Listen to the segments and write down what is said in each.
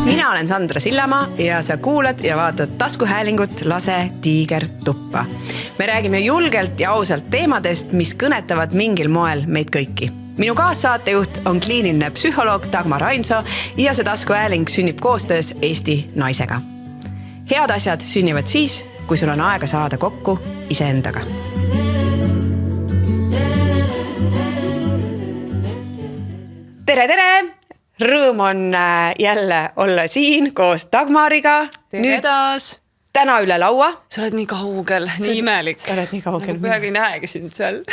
Mina olen Sandra Sillamaa ja sa kuulad ja vaatad taskuhäälingut Lase tiiger tuppa. Me räägime julgelt ja ausalt teemadest, mis kõnetavad mingil moel meid kõiki. Minu kaassaatejuht on kliiniline psühholoog Dagmar Ainso ja see taskuhääling sünnib koostöös Eesti naisega. Head asjad sünnivad siis, kui sul on aega saada kokku iseendaga. Tere, tere! Rõõm on jälle olla siin koos Dagmariga. Tere taas! Täna üle laua. Sa oled nii kaugel, nii imelik. Sa oled nii kaugel. Nagu peagi ei näegi sind seal.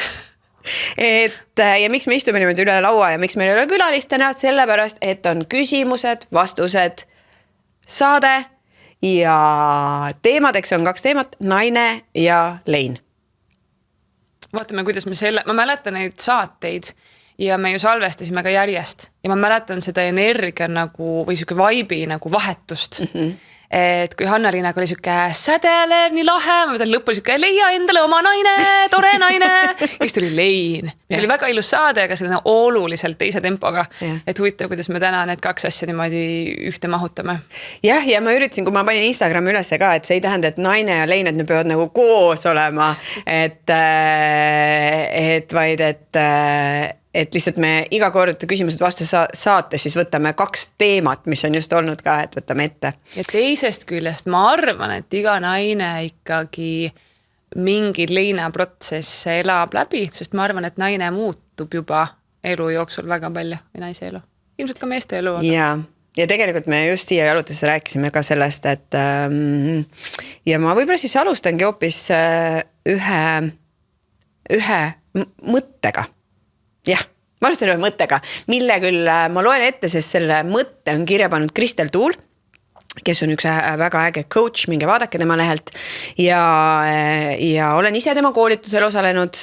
Ja miks me istume niimoodi üle laua ja miks meil ei ole külalistena? Sellepärast, et on küsimused, vastused, saade ja teemadeks on 2 teemat, naine ja lein. Vaatame, kuidas ma mäletan neid saateid ja me ju salvestasime ka järjest ja ma mäletan seda energia nagu, või siuke vibe'i nagu vahetust. Et kui Hanna-Liinaga oli siuke sädelev, nii lahe, ma võtan lõppu siuke leia endale oma naine, tore naine. Ja siis tuli lein. See oli väga ilus saade, aga selline oluliselt teise tempoga. Et huvitav, kuidas me täna need 2 asja niimoodi ühte mahutame. Jah, ja ma üritasin, kui ma panin Instagrami üles ka, et see ei tähenda, et naine ja lein, et ne peavad nagu koos olema. Et lihtsalt me iga kord küsimused vastu saates siis võtame 2 teemat, mis on just olnud ka, et võtame ette. Ja teisest küljest ma arvan, et iga naine ikkagi mingid leinaprotsesse elab läbi, sest ma arvan, et naine muutub juba elu jooksul väga palju või naise elu. Ilmselt ka meeste elu. Ja tegelikult me just siia jalutas rääkisime ka sellest, et ja ma võib-olla siis alustangi hoopis ühe mõttega. Jah, ma alustan ühe mõttega, mille küll ma loen ette, sest selle mõtte on kirja pannud Kristel Tuul, kes on üks väga äge coach, minge vaadake tema lehelt ja olen ise tema koolitusel osalenud,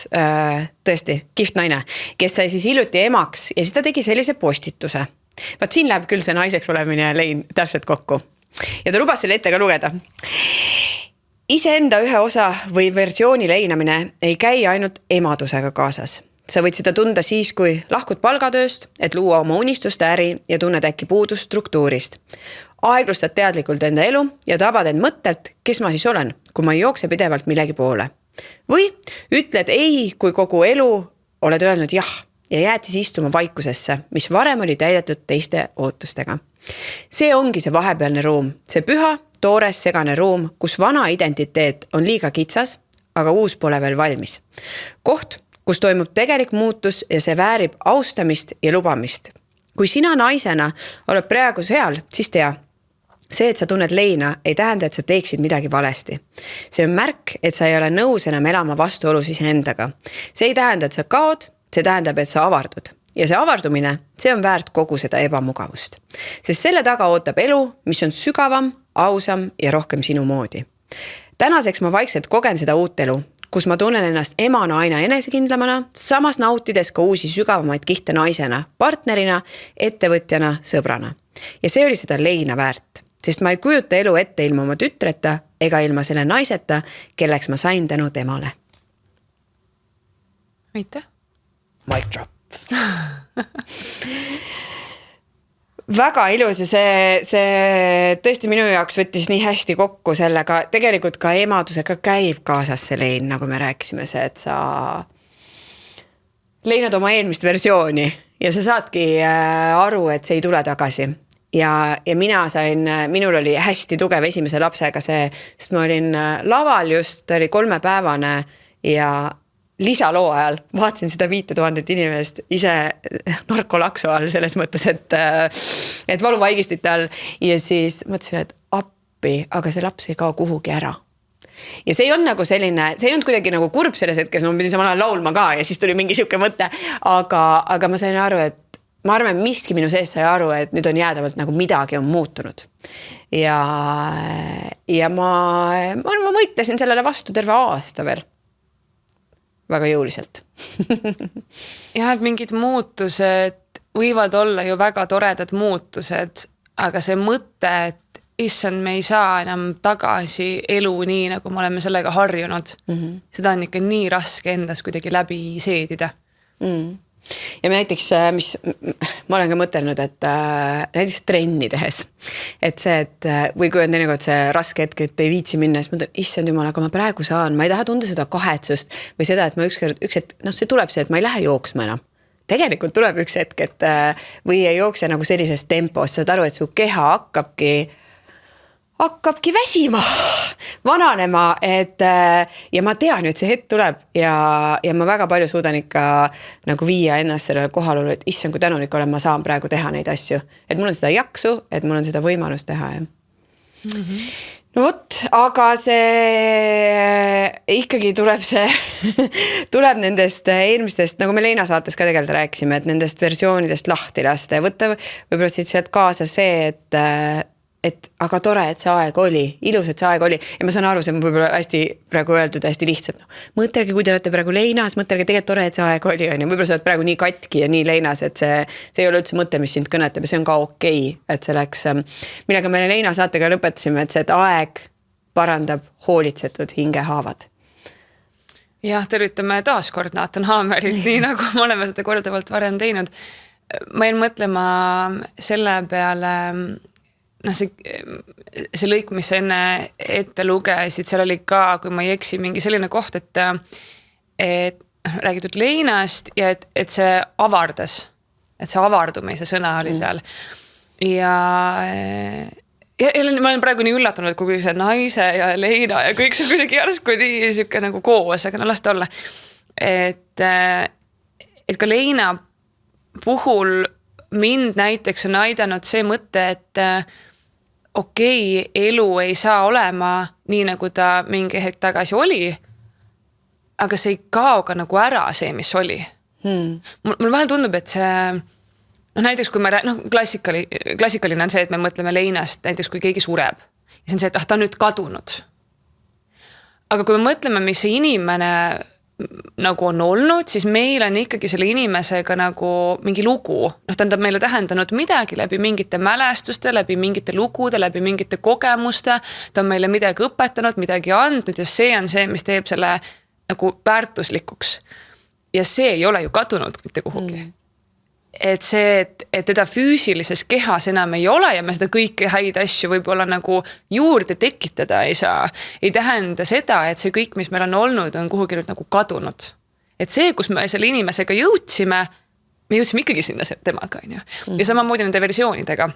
tõesti, kihvt naine, kes sai siis hiljuti emaks ja siis ta tegi sellise postituse. Vaat siin läheb küll see naiseks olemine ja lein täpselt kokku. Ja ta lubas selle ette ka lugeda. Iseenda ühe osa või versiooni leinamine ei käi ainult emadusega kaasas. Sa võid seda tunda siis, kui lahkud palgatööst, et luua oma unistuste äri ja tunned äkki puudust struktuurist. Aeglustad teadlikult enda elu ja tabad end mõttelt, kes ma siis olen, kui ma ei jookse pidevalt millegi poole. Või ütled ei, kui kogu elu oled öelnud jah ja jääd siis istuma vaikusesse, mis varem oli täidetud teiste ootustega. See ongi see vahepealne ruum, see püha, toores, segane ruum, kus vana identiteet on liiga kitsas, aga uus pole veel valmis. Koht, kus toimub tegelik muutus ja see väärib austamist ja lubamist. Kui sina naisena oled praegu seal, siis tea. See, et sa tunned leina, ei tähenda, et sa teeksid midagi valesti. See on märk, et sa ei ole nõus enam elama vastuolus iseendaga. See ei tähenda, et sa kaod, see tähendab, et sa avardud. Ja see avardumine, see on väärt kogu seda ebamugavust. Sest selle taga ootab elu, mis on sügavam, ausam ja rohkem sinu moodi. Tänaseks ma vaikselt kogen seda uut elu, kus ma tunnen ennast emana aina enesekindlamana, samas nautides ka uusi sügavamaid kihte naisena, partnerina, ettevõtjana, sõbrana. Ja see oli seda leina väärt, sest ma ei kujuta elu ette ilma oma tütreta ega ilma selle naiseta, kelleks ma sain tänu temale. Aitäh. Mic drop. Väga ilus ja see tõesti minu jaoks võttis nii hästi kokku sellega, tegelikult ka emadusega käib kaasas see lein, nagu me rääkisime see, et sa leinad oma eelmist versiooni ja sa saadki aru, et see ei tule tagasi. Ja minul oli hästi tugev esimese lapsega see, sest ma olin laval just, ta oli 3-päevane ja lisaloo ajal vaatasin seda 5000 inimest ise narkolaksu all selles mõttes, et valuvaigistit all ja siis mõtlesin, et appi, aga see laps ei kao kuhugi ära. Ja see ei olnud nagu selline, see ei olnud kuidagi nagu kurb selles hetkes, ma pidin samal ajal laulma ka ja siis tuli mingi siuke mõte, aga ma sain aru, et ma arvan, miski minu sees sai aru, et nüüd on jäädavalt nagu midagi on muutunud. Ja ma võitlesin sellele vastu terve aasta veel. Väga jõuliselt. Jah, et mingid muutused võivad olla ju väga toredad muutused, aga see mõte, et issand, me ei saa enam tagasi elu nii, nagu me oleme sellega harjunud. Seda on ikka nii raske endas kuidagi läbi seedida. Ja näiteks, mis ma olen ka mõtelnud, et näiteks trenni tehes, et see, et või kui on teinekord see raske hetk, et ei viitsi minna, siis mõtlen, issand jumal, aga ma praegu saan, ma ei taha tunda seda kahetsust või seda, et ma üks hetk, see tuleb see, et ma ei lähe jooksma enam. Tegelikult tuleb üks hetk, et või ei jookse nagu sellises tempos, saad aru, et su keha hakkabki väsima, vananema, ja ma tean, et see hetk tuleb ja ma väga palju suudan ikka nagu viia ennast sellele kohalolu, et issand, kui tänulik olen, ma saan praegu teha neid asju. Et mul on seda jaksu, et mul on seda võimalust teha. No vot, aga see ikkagi tuleb tuleb nendest eelmistest, nagu me Leina saates ka tegelikult rääkisime, et nendest versioonidest lahti lasta ja võtta võib-olla sealt kaasa see, et aga tore, et see aeg oli, ilus, et see aeg oli ja ma saan aru, see on võib-olla hästi praegu öeldud hästi lihtsalt. Mõtelge, kui te olete praegu Leinas, mõtelge tegelikult tore, et see aeg oli, on. Võib-olla sa oled praegu nii katki ja nii Leinas, et see ei ole üldse mõte, mis sind kõnetab ja see on ka okei, et see läks, millega me Leina saatega lõpetasime, et see et aeg parandab hoolitsetud hingehaavad. Jah, tervitame taaskord Nathan Hammerit, nii nagu me oleme seda korduvalt varem teinud. Ma jäin mõtlema selle peale, see lõik, mis enne ette lugesid, seal oli ka, kui ma ei eksi, mingi selline koht, et räägitud Leinast ja et see avardas, et see avardumise sõna oli seal. Ja ma olen praegu nii üllatunud, et kui see naise ja Leina ja kõik see kuidagi järsku nii siuke nagu koos, aga las ta olla. Et ka Leina puhul mind näiteks on aidanud see mõte, et okei, elu ei saa olema nii, nagu ta mingi hetk tagasi oli, aga see ei kao ka nagu ära see, mis oli. Mul vahel tundub, et see, näiteks kui klassikaline on see, et me mõtleme Leinast, näiteks kui keegi sureb. Ja see on see, et ta on nüüd kadunud. Aga kui me mõtleme, mis see inimene nagu on olnud, siis meil on ikkagi selle inimesega nagu mingi lugu. Ta on meile tähendanud midagi läbi mingite mälestuste, läbi mingite lugude, läbi mingite kogemuste. Ta on meile midagi õpetanud, midagi andnud ja see on see, mis teeb selle nagu väärtuslikuks. Ja see ei ole ju kadunud mitte kuhugi. Et see, et teda füüsilises kehas enam ei ole ja me seda kõiki häid asju võib-olla nagu juurde tekitada ei saa, ei tähenda seda, et see kõik, mis meil on olnud, on kuhugi nüüd nagu kadunud. Et see, kus me selle inimesega jõudsime, me jõudsime ikkagi sinna temaga, on ju. Ja samamoodi nende versioonidega.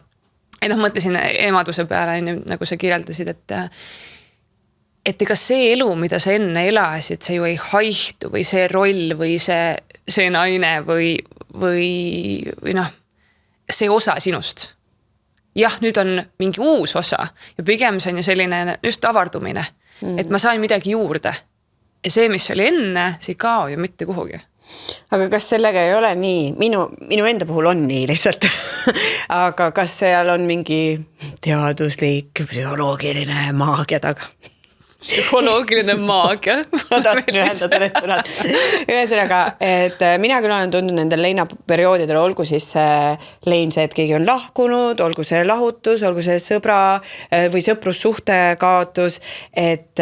Ja mõtlesin emaduse peale, nagu sa kirjeldasid, et ega see elu, mida sa enne elasid, see ju ei haihtu või see roll või see naine või see osa sinust. Jah, nüüd on mingi uus osa ja pigem see on ju selline just avardumine, et ma sain midagi juurde ja see, mis oli enne, see ei kao ju mitte kuhugi. Aga kas sellega ei ole nii, minu enda puhul on nii lihtsalt, aga kas seal on mingi teaduslik, psühholoogiline maagia taga? Psühholoogiline maagia. Ühesõnaga, et mina küll olen tundnud nendel Leina perioodidel, olgu siis Lein see, et keegi on lahkunud, olgu see lahutus, olgu see sõbra või sõprussuhte kaotus, et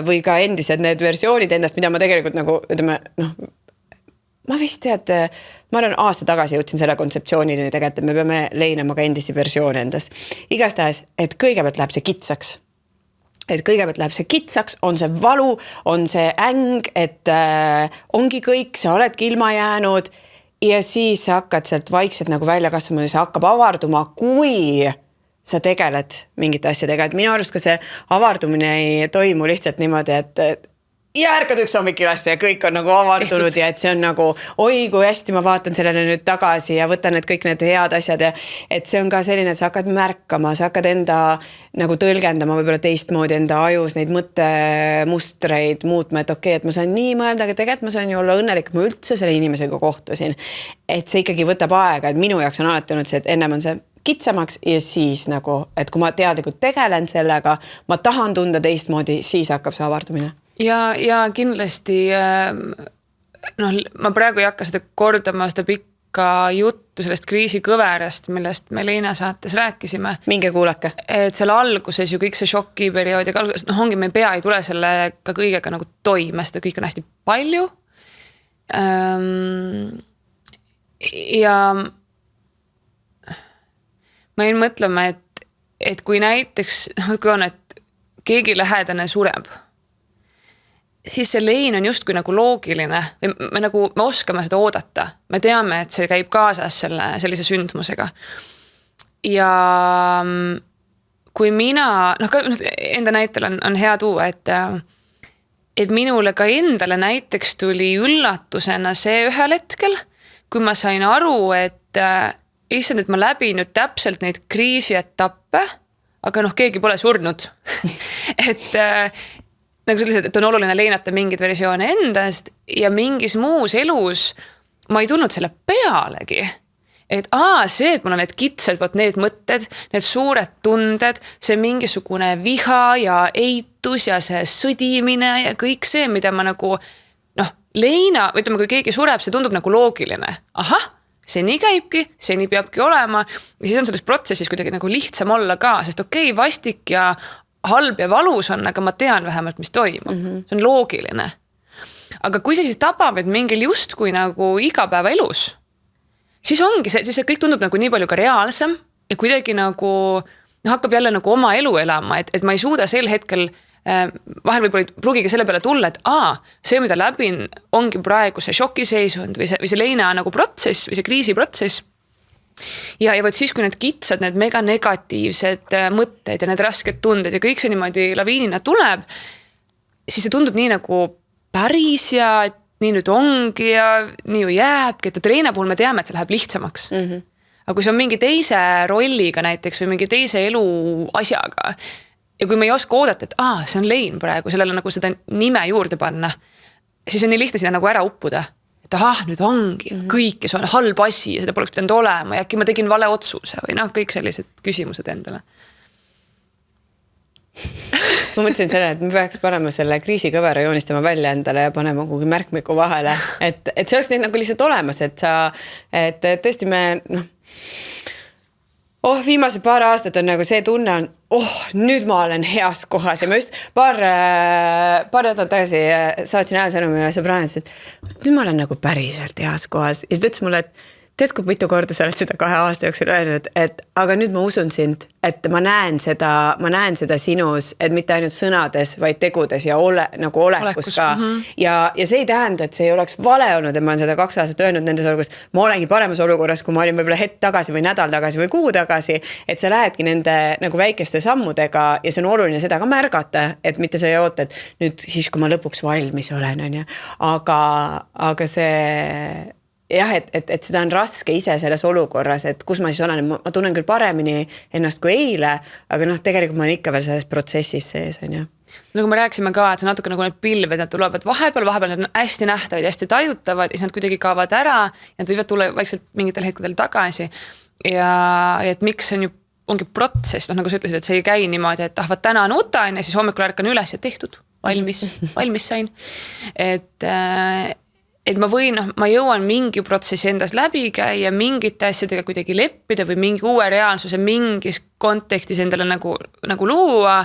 või ka endised need versioonid endast, mida ma tegelikult nagu, ütleme, ma vist tead, ma olen aasta tagasi jõudsin selle kontseptsioonini tegelikult, et me peame leinama ka endisi versioone endast. Igastahes, et kõigepealt läheb see kitsaks. Et kõigepealt läheb see kitsaks, on see valu, on see äng, et ongi kõik, sa oledki ilma jäänud ja siis sa hakkad sealt vaikselt nagu välja kasvama ja see hakkab avarduma, kui sa tegeled mingite asjadega. Et minu arust ka see avardumine ei toimu lihtsalt niimoodi, et ja ärkad üks hommik üles ja kõik on nagu avardunud ja et see on nagu, oi, kui hästi ma vaatan sellele nüüd tagasi ja võtan need kõik need head asjad ja et see on ka selline, et sa hakkad märkama, sa hakkad enda nagu tõlgendama võib-olla teistmoodi enda ajus neid mõttemustreid muutma, et okei, et ma saan nii mõelda, aga tegelikult ma saan ju olla õnnelik, ma üldse selle inimesega kohtusin. Et see ikkagi võtab aega, et minu jaoks on alati olnud see, et ennem on see kitsamaks ja siis nagu, et kui ma teadlikult tegelen sellega, ma tahan tunda teistmoodi, siis hakkab see avardumine. Ja kindlasti ma praegu ei hakka seda kordama seda pikka juttu sellest kriisikõverast, millest me Leina saates rääkisime. Minge kuulake. Et seal alguses ju kõik see šokiperiood ja ongi, me ei tule selle ka kõigega nagu toime, seda kõik on hästi palju. ja ma jäin mõtlema, et kui näiteks, kui on, et keegi lähedane sureb, siis see lein on justkui nagu loogiline või me oskame seda oodata. Me teame, et see käib kaasas sellise sündmusega. Ja kui mina, enda näitel on hea tuua, et minule ka endale näiteks tuli üllatusena see ühel hetkel, kui ma sain aru, et issand, et ma läbin nüüd täpselt neid kriisietappe, aga keegi pole surnud. et nagu sellised, et on oluline leinata mingid versioone endast ja mingis muus elus ma ei tulnud selle pealegi. Et see, et mul on need kitsed, need mõtted, need suured tunded, see mingisugune viha ja eitus ja see sõdimine ja kõik see, mida ma nagu leina, ütleme, kui keegi sureb, see tundub nagu loogiline. See nii käibki, see nii peabki olema ja siis on selles protsessis kuidagi nagu lihtsam olla ka, sest vastik ja halb ja valus on, aga ma tean vähemalt, mis toimub. See on loogiline. Aga kui see siis tabab, et mingil justkui nagu igapäeva elus, siis ongi siis see kõik tundub nagu nii palju ka reaalsem ja kuidagi nagu hakkab jälle nagu oma elu elama, et ma ei suuda sel hetkel vahel võib-olla pruugigi selle peale tulla, et see, mida läbin, ongi praegu see šokiseisund või see leina nagu protsess või see kriisiprotsess. Ja võt siis, kui need kitsad, need mega negatiivsed mõtted ja need rasked tunded ja kõik see niimoodi laviinina tuleb, siis see tundub nii nagu päris ja nii nüüd ongi ja nii ju jääbki, et leina puhul me teame, et see läheb lihtsamaks. Aga kui see on mingi teise rolliga näiteks või mingi teise elu asjaga ja kui me ei oska oodata, et see on lein praegu, sellele nagu seda nime juurde panna, siis on nii lihtne sinna nagu ära uppuda. Et nüüd ongi kõik ja see on halb asi ja seda poleks pidanud olema ja äkki ma tegin vale otsuse või kõik sellised küsimused endale. Ma mõtlesin selle, et me peaks panema selle kriisikõvera joonistama välja endale ja panema kuhugi märkmiku vahele, et see oleks neid nagu lihtsalt olemas, et tõesti me viimase paar aastat on nagu see tunne on, nüüd ma olen heas kohas ja ma just paar nädalat tagasi saatsin häälsõnumi ja sõbrana, et nüüd ma olen nagu päriselt heas kohas ja siis ta ütles mulle, et tead, kui mitu korda sa oled seda 2 aasta jooksul öelnud, et aga nüüd ma usun sind, et ma näen seda sinus, et mitte ainult sõnades, vaid tegudes ja nagu olekus ka. Ja see ei tähenda, et see ei oleks vale olnud, et ma olen seda 2 aastat öelnud nendes olukorras, ma olengi paremas olukorras, kui ma olin võib-olla hetk tagasi või nädal tagasi või kuu tagasi, et sa lähedki nende nagu väikeste sammudega ja see on oluline seda ka märgata, et mitte sa ei oota, et nüüd siis, kui ma lõpuks valmis olen, on ju. Aga see jah, et seda on raske ise selles olukorras, et kus ma siis olen, ma tunnen küll paremini ennast kui eile, aga tegelikult ma olen ikka veel selles protsessis sees, on ju. Nagu me rääksime ka, et see natuke nagu need pilved, nad tulevad vahepeal need on hästi nähtavad, hästi tajutavad ja siis nad kuidagi kaovad ära ja nad võivad tulla vaikselt mingitel hetkedel tagasi ja et miks see ongi protsess, nagu sa ütlesid, et see ei käi niimoodi, et vaat täna nutan ja siis hommikul ärkan üles ja tehtud, valmis sain. Et ma võin, ma jõuan mingi protsessi endas läbi käia, mingite asjadega kuidagi leppida või mingi uue reaalsuse mingis kontekstis endale nagu luua.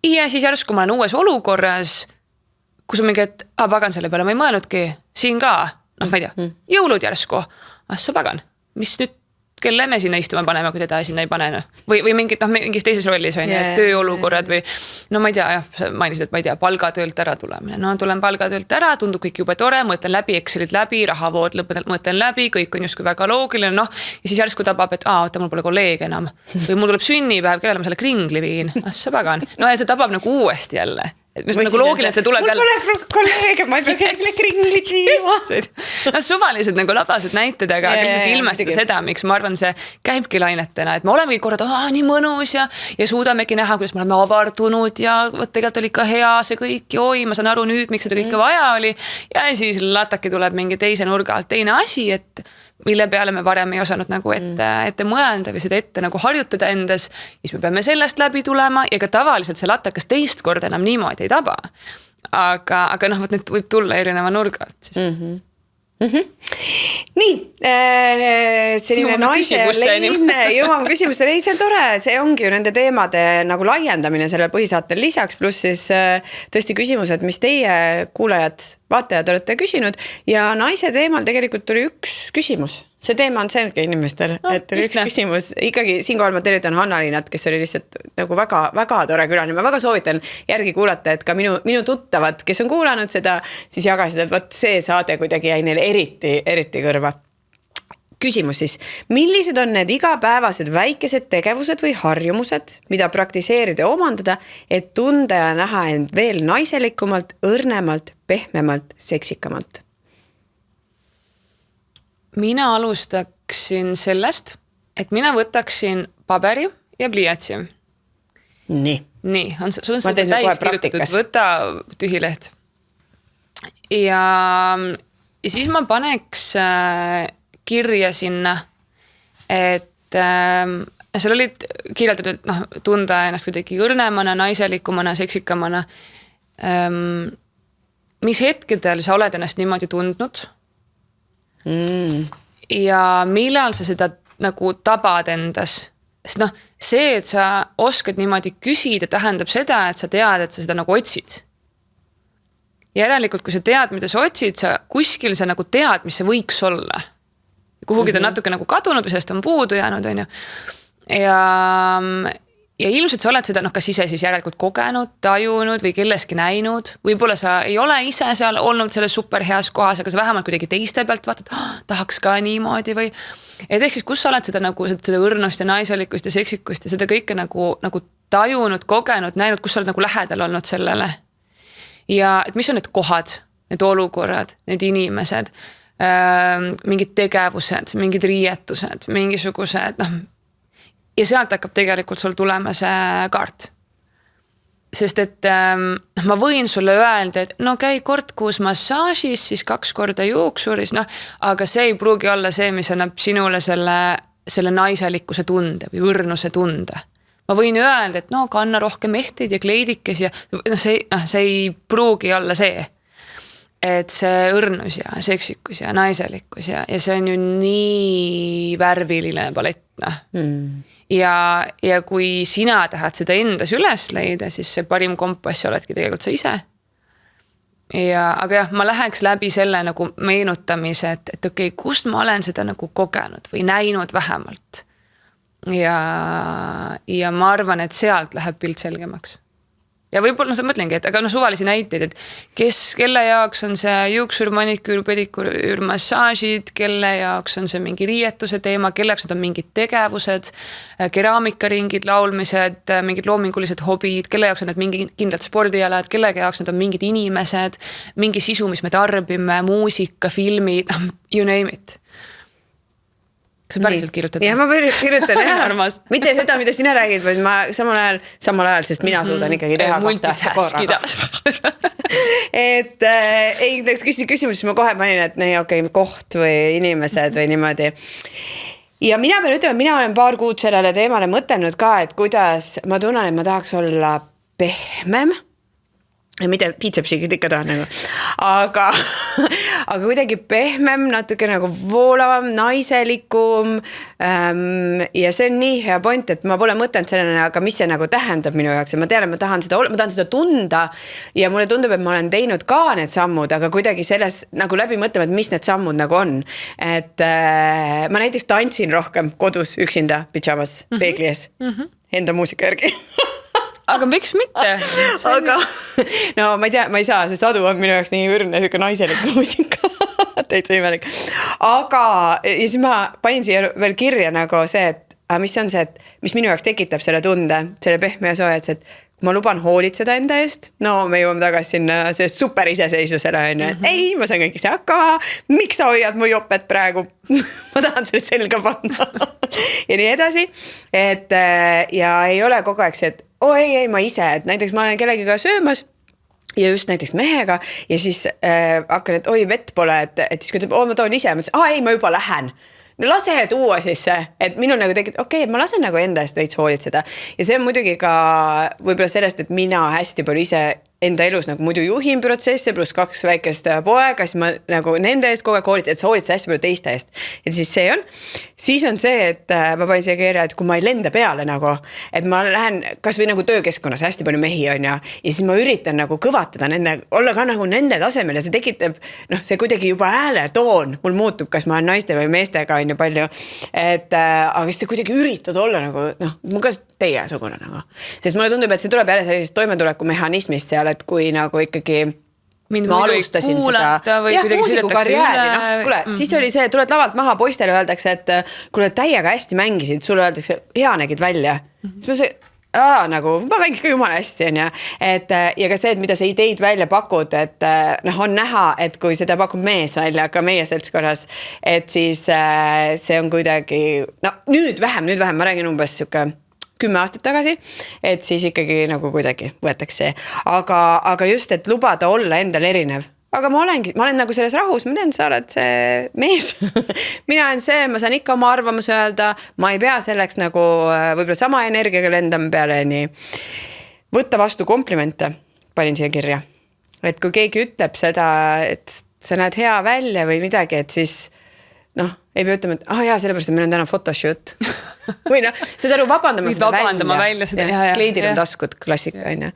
Ja siis järsku ma olen uues olukorras, kus on mingi, et pagan selle peale, ma ei mõelnudki siin ka, ma ei tea, jõulud järsku, sa pagan, mis nüüd kelle me sinna istuma paneme, kui teda sinna ei pane. Või mingis teises rollis on tööolukorrad või ma ei tea, sa mainisid, et ma ei tea, palgatöölt ära tulemine. Tulen palgatöölt ära, tundub kõik jube tore, mõtlen läbi, Excelid läbi, rahavood mõtlen läbi, kõik on justkui väga loogiline, ja siis järsku tabab, et mul pole kolleeg enam. Või mul tuleb sünnipäev, kellele ma selle kringli viin. Sa pagan. Ja see tabab nagu uuesti jälle. Mis nagu loogiline, et see tuleb jälle. Mul pole kolleege, ma ei pea kellele kringlit viima. Suvalised nagu labased näited, aga ilmestada seda, miks ma arvan, see käibki lainetena, et me olemegi korrad, nii mõnus ja suudamegi näha, kuidas me oleme avardunud ja tegelikult oli ka hea see kõik ja ma saan aru nüüd, miks seda kõike vaja oli ja siis lataki tuleb mingi teise nurga alt teine asi, et mille peale me varem ei osanud nagu ette mõelda või seda ette nagu harjutada endas, siis me peame sellest läbi tulema ja ka tavaliselt see latakas teist korda enam niimoodi ei taba. Aga need võib tulla erineva nurga alt siis. Nii, selline naise leine, jõuame küsimustele, ei see on tore, see ongi ju nende teemade nagu laiendamine sellel põhisaatel lisaks, pluss siis tõesti küsimused, mis teie kuulajad, vaatajad olete küsinud ja naise teemal tegelikult tuli üks küsimus. See teema on selge inimestel, et tuli üks küsimus. Ikkagi siinkohal ma tervitan Hanna-Liinat, kes oli lihtsalt nagu väga, väga tore külaline. Ma väga soovitan järgi kuulata, et ka minu tuttavad, kes on kuulanud seda, siis jagasid, et võt see saade kuidagi jäi neile eriti kõrva. Küsimus siis, millised on need igapäevased väikesed tegevused või harjumused, mida praktiseerida ja omandada, et tunda ja näha end veel naiselikumalt, õrnemalt, pehmemalt, seksikamalt? Mina alustaksin sellest, et mina võtaksin paberi ja pliiatsi. Nii, sul on seda täis kirjutatud, võta tühileht. Ja siis ma paneks kirja sinna, et seal olid kirjeldatud, et tunda ennast kuidagi õrnemana, naiselikumana, seksikamana. Mis hetkedel sa oled ennast niimoodi tundnud? Ja millal sa seda nagu tabad endas? Sest see, et sa oskad niimoodi küsida, tähendab seda, et sa tead, et sa seda nagu otsid. Järelikult, kui sa tead, mida sa otsid, kuskil sa nagu tead, mis see võiks olla. Kuhugi ta natuke nagu kadunud või sellest on puudu jäänud, on ju. Ja ilmselt sa oled seda kas ise siis järelikult kogenud, tajunud või kelleski näinud. Võibolla sa ei ole ise seal olnud selles super heas kohas, aga sa vähemalt kuidagi teiste pealt vaatad, tahaks ka niimoodi või. Et ehk siis, kus sa oled seda õrnust ja naiselikkust ja seksikust ja seda kõike nagu tajunud, kogenud, näinud, kus sa oled nagu lähedal olnud sellele. Ja et mis on need kohad, need olukorrad, need inimesed, mingid tegevused, mingid riietused, mingisugused, ja sealt hakkab tegelikult sul tulema see kaart. Sest et ma võin sulle öelda, et käi kord kuus massaažis, siis 2 korda juuksuris, aga see ei pruugi olla see, mis annab sinule selle naiselikkuse tunde või õrnuse tunde. Ma võin öelda, et kanna rohkem ehteid ja kleidikes ja see ei pruugi olla see. Et see õrnus ja seksikus ja naiselikkus ja see on ju nii värviline palett. Ja kui sina tahad seda endas üles leida, siis see parim kompass oledki tegelikult sa ise. Aga jah, ma läheks läbi selle nagu meenutamise, et okei, kust ma olen seda nagu kogenud või näinud vähemalt. Ja ma arvan, et sealt läheb pilt selgemaks. Ja võib-olla ma mõtlengi, et aga suvalisi näiteid, et kelle jaoks on see juuksur, maniküür, pediküür, massaažid, kelle jaoks on see mingi riietuse teema, kelle jaoks need on mingid tegevused, keraamikaringid, laulmised, mingid loomingulised hobid, kelle jaoks on need mingi kindlad spordialad, kellega jaoks need on mingid inimesed, mingi sisu, mis me tarbime, muusika, filmid, you name it. Kas sa päriselt kirjutad? Ja ma kirjutan, jah. Mitte seda, mida sina räägid, vaid ma samal ajal, sest mina suudan ikkagi teha multitaskida. Et ei, küsimus, siis ma kohe panin, et koht või inimesed või niimoodi. Ja mina pean ütlema, mina olen paar kuud sellele teemale mõtelnud ka, et kuidas ma tunnen, et ma tahaks olla pehmem. Mitte piitsepsiga ikka tahan nagu. Aga kuidagi pehmem, natuke nagu voolavam, naiselikum. Ja see on nii hea point, et ma pole mõtelnud sellele, aga mis see nagu tähendab minu jaoks. Ja ma tean, et ma tahan seda tunda ja mulle tundub, et ma olen teinud ka need sammud, aga kuidagi selles nagu läbi mõtlema, et mis need sammud nagu on. Et ma näiteks tantsin rohkem kodus üksinda pidžamas peegli ees enda muusika järgi. Aga miks mitte? Aga ma ei tea, ma ei saa, see sadu on minu jaoks nii õrne, selline naiselik muusika, täitsa imelik. Aga ja siis ma panin siia veel kirja nagu see, et mis on see, et mis minu jaoks tekitab selle tunde, selle pehme ja soe, et ma luban hoolitseda enda eest, me jõuame tagasi sinna see super iseseisusele, et ei, ma saan kõik ise hakkama, miks sa hoiad mu jopet praegu? Ma tahan selle selga panna. Ja nii edasi, et ja ei ole kogu aeg see, et ei, ma ise, et näiteks ma olen kellegiga söömas ja just näiteks mehega ja siis hakkan, et vett pole, et siis kui ma toon ise, ma ütlesin, ei, ma juba lähen. No lase tuua siis see, et minul nagu tegid, ma lasen nagu enda eest veits hoolitseda. Ja see on muidugi ka võib-olla sellest, et mina hästi palju ise enda elus nagu muidu juhin protsesse pluss 2 väikest poega, siis ma nagu nende eest kogu aeg hoolitsen, et sa hoolitsen hästi palju teiste eest. Et siis on see, et ma panin siia kirja, et kui ma ei lenda peale nagu, et ma lähen kas või nagu töökeskkonnas hästi palju mehi on ja siis ma üritan nagu kõvatada nende, olla ka nagu nende tasemel ja see tekitab, see kuidagi juba hääletoon mul muutub, kas ma olen naiste või meestega on ju palju, aga siis sa kuidagi üritad olla nagu, mul ka teie sugune nagu, sest mulle tundub, et see tuleb jälle sellisest toimetulekumehhanismist seal, et kui nagu ikkagi ma alustasin seda või kuidagi sõidetakse üle. Siis oli see, tuled lavalt maha, poistele öeldakse, et kuule täiega hästi mängisid, sulle öeldakse, hea nägid välja. Siis ma see, nagu ma mängis ka jumala hästi on ja ka see, et mida sa ideid välja pakud, et on näha, et kui seda pakub mees välja ka meie seltskonnas, et siis see on kuidagi, nüüd vähem, ma räägin umbes siuke 10 aastat tagasi, et siis ikkagi nagu kuidagi võetakse. Aga just, et lubada olla endal erinev. Aga ma olen nagu selles rahus, ma tean, sa oled see mees. Mina olen see, ma saan ikka oma arvamuse öelda, ma ei pea selleks nagu võib-olla sama energiaga lendama peale. Nii. Võtta vastu komplimente, panin siia kirja. Et kui keegi ütleb seda, et sa näed hea välja või midagi, et siis ei pea ütlema, et jaa, sellepärast, et meil on täna photoshoot. Või seda vabandama välja seda, kleidil on taskud, klassika on ja.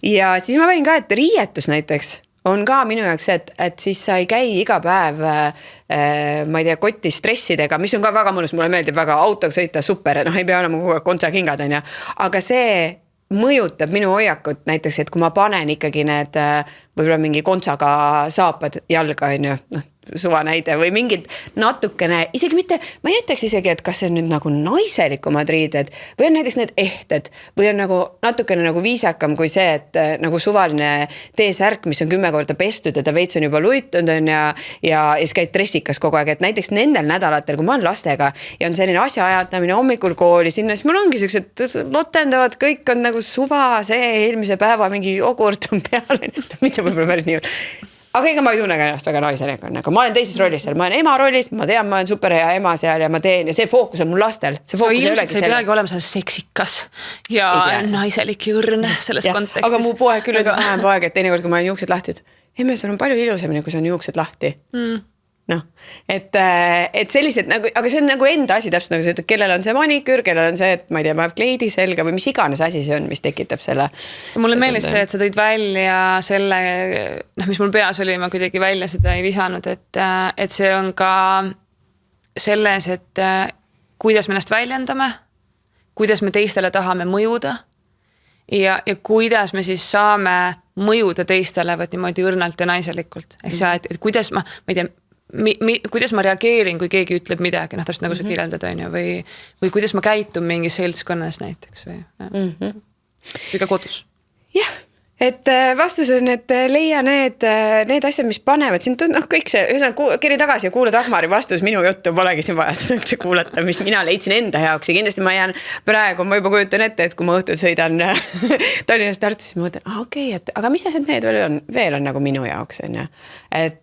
Ja siis ma võin ka, et riietus näiteks on ka minu jaoks see, et siis sa ei käi iga päev ma ei tea, kotis stressidega, mis on ka väga mõnus, mulle meeldib väga autoga sõita super, ei pea olema kogu aeg kontsakingad on ja. Aga see mõjutab minu hoiakut näiteks, et kui ma panen ikkagi need võib-olla mingi kontsaga saapad jalga on ju, suva näide või mingid natukene, isegi mitte, ma ei ütleks isegi, et kas see on nüüd nagu naiselikumad riided või on näiteks need ehted või on nagu natukene nagu viisakam kui see, et nagu suvaline T-särk, mis on 10 korda pestud ja ta veits on juba luitunud on ja siis käid dressikas kogu aeg, et näiteks nendel nädalatel, kui ma olen lastega ja on selline asja ajatamine hommikul kooli sinna, siis mul ongi sellised lotendavad, kõik on nagu suva, see eelmise päeva mingi jogurt on peale, mitte võib-olla päris nii. Aga ega ma ei tunne ka ennast väga naiselikult, nagu ma olen teises rollis seal, ma olen ema rollis, ma tean, ma olen super hea ema seal ja ma teen ja see fookus on mul lastel. See fookus ei olegi see ei peagi olema seksikas ja naiselik ja õrn selles kontekstis. Aga mu poeg küll ütleb vähem poeg, et teinekord, kui ma olen juuksed lahti, et emme, sul on palju ilusamini, kui sul on juuksed lahti. Et sellised nagu, aga see on nagu enda asi täpselt nagu see, et kellel on see maniküür, kellel on see, et ma ei tea, ma kleidi selga või mis iganes asi see on, mis tekitab selle. Mulle meelis see, et sa tõid välja selle, mis mul peas oli, ma kuidagi välja seda ei visanud, et see on ka selles, et kuidas me ennast väljendame, kuidas me teistele tahame mõjuda ja kuidas me siis saame mõjuda teistele võt niimoodi õrnalt ja naiselikult. Et kuidas ma ei tea, kuidas ma reageerin, kui keegi ütleb midagi, täpselt nagu sa kirjeldad on ju, või kuidas ma käitun mingis seltskonnas näiteks või ka kodus. Jah, et vastus on, et leia need asjad, mis panevad sind, kõik see, kiri tagasi ja kuula Dagmari vastus, minu juttu polegi siin vaja seda kuulata, mis mina leidsin enda jaoks ja kindlasti ma jään praegu, ma juba kujutan ette, et kui ma õhtul sõidan Tallinnast Tartus, siis ma mõtlen, okei, aga mis asjad need veel on nagu minu jaoks on ja. Et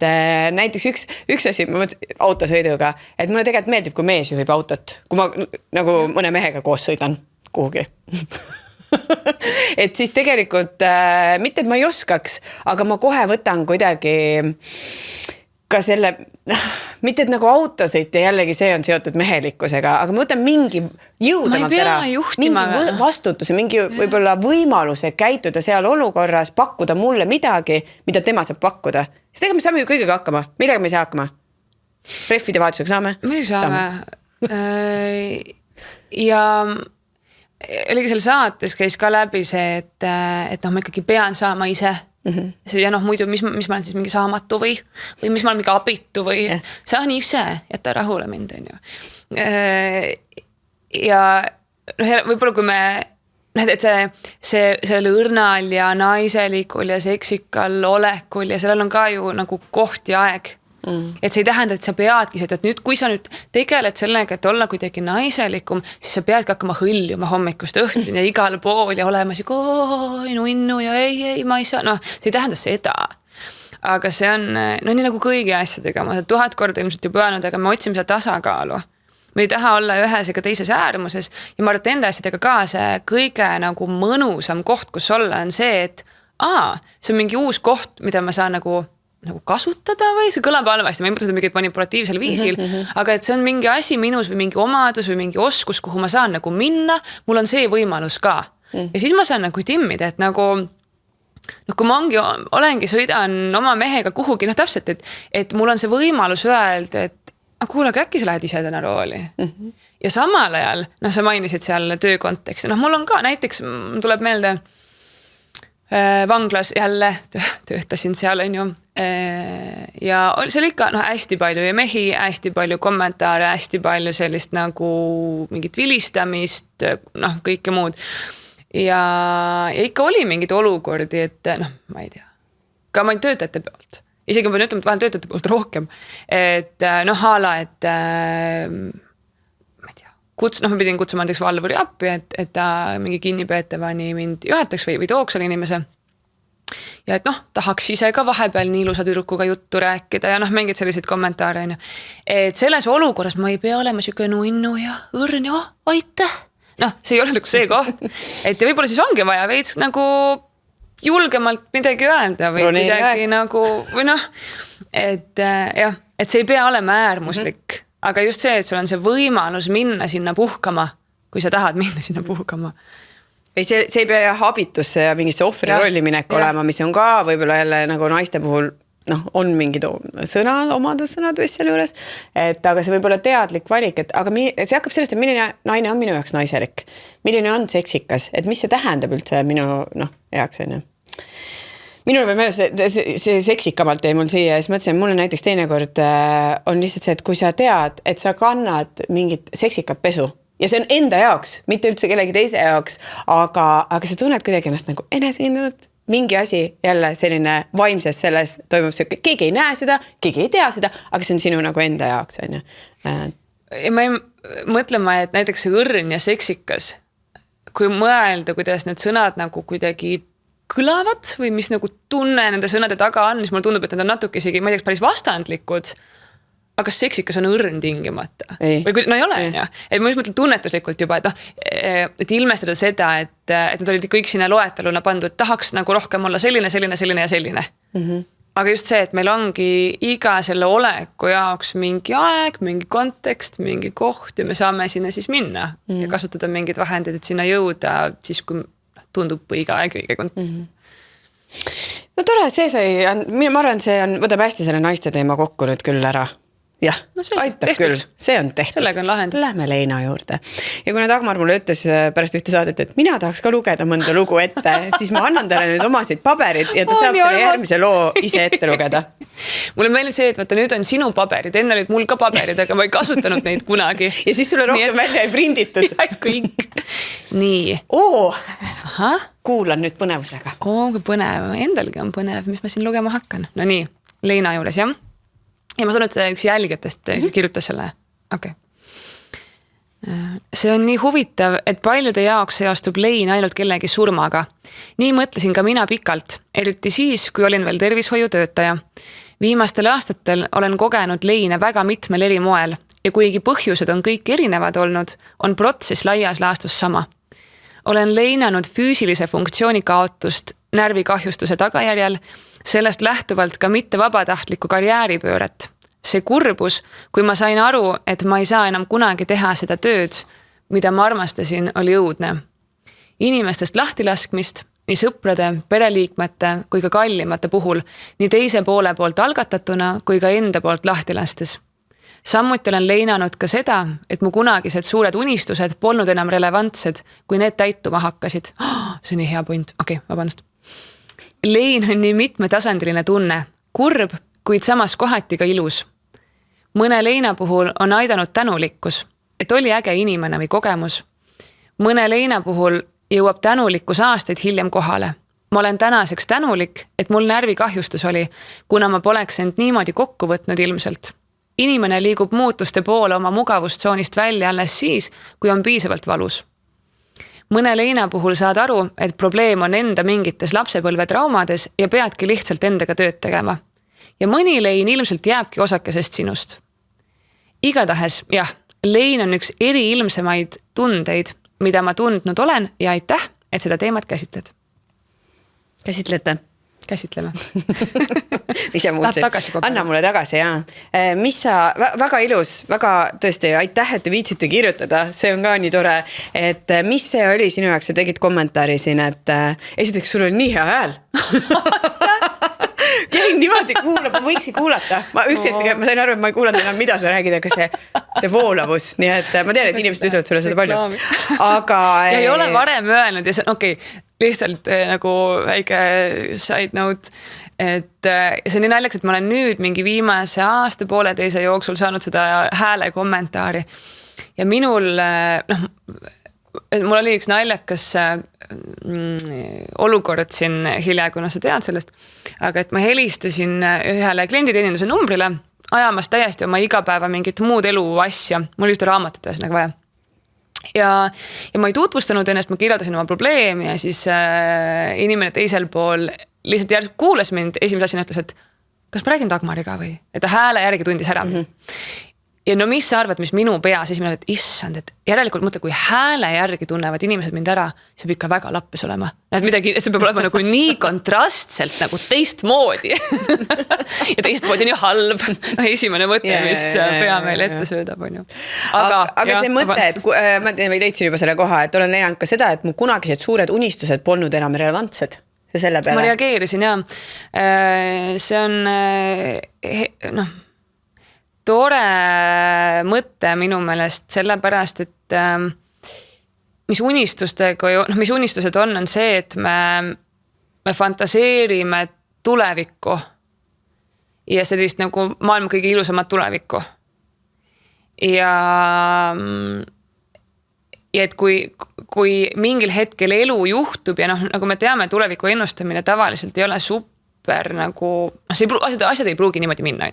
näiteks üks asi, ma mõtlen autosõiduga, et mulle tegelikult meeldib, kui mees juhib autot, kui ma nagu mõne mehega koos sõidan kuhugi. Et siis tegelikult mitte, et ma ei oskaks, aga ma kohe võtan kuidagi ka selle, mitte et nagu autosõit ja jällegi see on seotud mehelikkusega, aga ma võtan mingi jõudamalt ära, mingi vastutuse, mingi võib-olla võimaluse käituda seal olukorras, pakkuda mulle midagi, mida tema saab pakkuda. Sest ega me saame ju kõigega hakkama, millega me ei saa hakkama? Reffide vahetusega saame? Me saame. Ja oligi seal saates käis ka läbi see, et ma ikkagi pean saama ise ja muidu, mis ma olen siis mingi saamatu või mis ma olen mingi abitu või saan ise, jätta rahule mind on ju. Ja võib-olla kui me et see õrnal ja naiselikul ja seksikal olekul ja sellel on ka ju nagu koht ja aeg. Et see ei tähenda, et sa peadki seda, et nüüd, kui sa nüüd tegeled sellega, et olla kuidagi naiselikum, siis sa peadki hakkama hõljuma hommikust õhtuni ja igal pool ja olema nunnu ja ei, ma ei saa, see ei tähenda seda. Aga see on, nii nagu kõigi asjadega, ma 1000 korda ilmselt juba öelnud, aga me otsime seda tasakaalu. Me ei taha olla ühes ega teises äärmuses ja ma arvan, et enda asjadega ka see kõige nagu mõnusam koht, kus olla on see, et see on mingi uus koht, mida ma saan nagu kasutada või see kõlab halvasti, ma ei mõtle seda mingit manipulatiivsel viisil, aga et see on mingi asi minus või mingi omadus või mingi oskus, kuhu ma saan nagu minna, mul on see võimalus ka. Ja siis ma saan nagu timmida, et nagu kui ma sõidan oma mehega kuhugi, täpselt, et mul on see võimalus öelda, et kuule, aga äkki sa lähed ise täna rooli. Ja samal ajal, sa mainisid seal töö konteksti, mul on ka näiteks, tuleb meelde vanglas jälle töötasin seal, on ju, ja see oli ikka hästi palju ja mehi, hästi palju kommentaare, hästi palju sellist nagu mingit vilistamist, kõike muud. Ja ikka oli mingid olukordi, et ma ei tea, ka ma ei töötajate poolt. Isegi ma pean ütlema, et vahel töötajate poolt rohkem. Et haala, et ma pidin kutsuma näiteks valvuri appi, et ta mingi kinnipeetavani mind juhetaks või tooks selle inimese. Ja et tahaks ise ka vahepeal nii ilusa tüdrukuga juttu rääkida ja mingid sellised kommentaare. Et selles olukorras ma ei pea olema siuke nunnu ja õrn ja aitäh. See ei ole nagu see koht. Et võib-olla siis ongi vaja veits nagu julgemalt midagi öelda või midagi nagu, või et jah, et see ei pea olema äärmuslik. Aga just see, et sul on see võimalus minna sinna puhkama, kui sa tahad minna sinna puhkama. Ei, see ei pea habitusse ja mingisse ohvri rolli minek olema, mis on ka võib-olla jälle nagu naiste puhul on mingid omadussõnad või seal juures, et aga see võib olla teadlik valik, et aga see hakkab sellest, et milline naine on minu jaoks naiselik, milline on seksikas, et mis see tähendab üldse minu jaoks on ju. Minul või see seksikamalt jäi mul siia ja siis mõtlesin, mulle näiteks teinekord on lihtsalt see, et kui sa tead, et sa kannad mingit seksikat pesu ja see on enda jaoks, mitte üldse kellegi teise jaoks, aga sa tunned kuidagi ennast nagu eneseindunud, mingi asi jälle selline vaimses selles toimub see, keegi ei näe seda, keegi ei tea seda, aga see on sinu nagu enda jaoks. On ju. Ja ma ei mõtlema, et näiteks see õrn ja seksikas, kui mõelda, kuidas need sõnad nagu kuidagi kõlavad või mis nagu tunne nende sõnade taga on, siis mulle tundub, et need on natuke isegi, ma ei teaks, päris vastandlikud, aga seksikas on õrn tingimata. Või kui, ei ole, ja. Et ma just mõtlen tunnetuslikult juba, et ilmestada seda, et need olid kõik sinna loeteluna pandud, et tahaks nagu rohkem olla selline ja selline. Aga just see, et meil ongi iga selle oleku jaoks mingi aeg, mingi kontekst, mingi koht ja me saame sinna siis minna ja kasutada mingid vahendid, et sinna jõuda siis, kui tundub õige aeg, õige kontekst. No tore, ma arvan, see võtab hästi selle naiste teema kokku nüüd küll ära. Jah, aitab küll, see on tehtud. Sellega on lahend. Lähme Leina juurde. Ja kuna Dagmar mulle ütles pärast ühte saadet, et mina tahaks ka lugeda mõnda lugu ette, siis ma annan talle nüüd omasid paberid ja ta saab selle järgmise loo ise ette lugeda. Mulle meeldib see, et vaata, nüüd on sinu paberid, enne olid mul ka paberid, aga ma ei kasutanud neid kunagi. Ja siis sulle rohkem välja ei prinditud. Kõik. Nii. Kuulan nüüd põnevusega. Kui põnev, endalgi on põnev, mis ma siin lugema hakkan. No nii, Leina juures, jah. Ja ma saan, et üks jälgijatest kirjutas selle. Okay. See on nii huvitav, et paljude jaoks seostub Lein ainult kellegi surmaga. Nii mõtlesin ka mina pikalt, eriti siis, kui olin veel tervishoiutöötaja. Viimastel aastatel olen kogenud Leine väga mitmel eri moel ja kuigi põhjused on kõik erinevad olnud, on protsess laias laastus sama. Olen leinanud füüsilise funktsiooni kaotust närvikahjustuse tagajärjel, sellest lähtuvalt ka mitte vabatahtlikku karjääripööret. See kurbus, kui ma sain aru, et ma ei saa enam kunagi teha seda tööd, mida ma armastasin, oli õudne. Inimestest lahtilaskmist, nii sõprade, pereliikmete kui ka kallimate puhul, nii teise poole poolt algatatuna kui ka enda poolt lahtilastes. Samuti olen leinanud ka seda, et mu kunagised suured unistused polnud enam relevantsed, kui need täituma hakkasid. See on nii hea point. Okei, vabandust. Lein on nii mitmetasandiline tunne, kurb, kuid samas kohati ka ilus. Mõne Leina puhul on aidanud tänulikkus, et oli äge inimene või kogemus. Mõne Leina puhul jõuab tänulikkus aastaid hiljem kohale. Ma olen tänaseks tänulik, et mul närvikahjustus oli, kuna ma poleks end niimoodi kokku võtnud ilmselt. Inimene liigub muutuste poole oma mugavustsoonist välja alles siis, kui on piisavalt valus. Mõne Leina puhul saad aru, et probleem on enda mingites lapsepõlve traumades ja peadki lihtsalt endaga tööd tegema. Ja mõni Lein ilmselt jääbki osakesest sinust. Igatahes, jah, Lein on üks eriilmsemaid tundeid, mida ma tundnud olen ja aitäh, et seda teemat käsitled. käsitlete? Käsitleme. ise mõtlesin, anna mulle tagasi, jaa. Mis sa, väga ilus, väga tõesti, aitäh, et te viitsite kirjutada, see on ka nii tore, et mis see oli sinu jaoks, sa tegid kommentaari siin, et esiteks sul oli nii hea hääl. Käin niimoodi kuulab, ma võikski kuulata. Ma sain aru, et ma ei kuulanud enam, mida sa räägid, aga see voolavus, nii et ma tean, et inimesed ütlevad sulle seda palju. Aga... Ja ei ole varem öelnud ja see on okei, lihtsalt nagu väike side note, et see on nii naljaks, et ma olen nüüd mingi viimase aasta pooleteise jooksul saanud seda hääle kommentaari ja minul, mul oli üks naljakas olukord siin hilja, kuna sa tead sellest, aga et ma helistasin ühele klienditeeninduse numbrile, ajamas täiesti oma igapäeva mingit muud elu asja, mul oli ühte raamatut ühesõnaga vaja. Ja ma ei tutvustanud ennast, ma kirjeldasin oma probleemi ja siis inimene teisel pool lihtsalt järsku kuulas mind, esimese asjana ütles, et kas ma räägin Dagmariga või? Et ta hääle järgi tundis ära. Ja no mis sa arvad, mis minu peas esimene, et issand, et järelikult mõtle, kui hääle järgi tunnevad inimesed mind ära, see peab ikka väga lappes olema. See peab olema nagu nii kontrastselt nagu teistmoodi. Ja teistmoodi on ju halb. No, esimene mõte, mis pea meil ette söödab, on ju. Aga see mõte, et ma leidsin juba selle koha, et olen näinud ka seda, et mu kunagised suured unistused polnud enam relevantsed. Selle peale. Ma reageerisin, jah. See on, tore mõte minu meelest sellepärast, et mis unistused on see, et me fantaseerime tulevikku ja sellist nagu maailma kõige ilusamat tulevikku. Ja et kui mingil hetkel elu juhtub ja nagu me teame, tuleviku ennustamine tavaliselt ei ole super nagu, asjad ei pruugi niimoodi minna.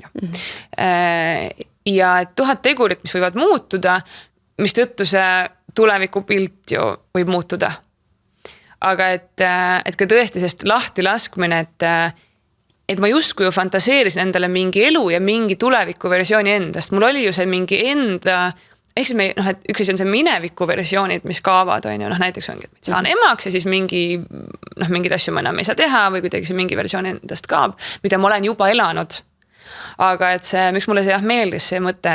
Ja 1000 tegurit, mis võivad muutuda, mis tõttu see tulevikupilt ju võib muutuda. Aga et ka tõesti sest lahti laskmine, et ma justkui ju fantaseerisin endale mingi elu ja mingi tuleviku versiooni endast. Mul oli ju see mingi enda, ehk siis et üks asi on see mineviku versioonid, mis kaavad, on ju, näiteks ongi, et saan emaks ja siis mingid asju ma enam ei saa teha või kuidagi see mingi versioon endast kaab, mida ma olen juba elanud. Aga et see, miks mulle see meeldis see mõte,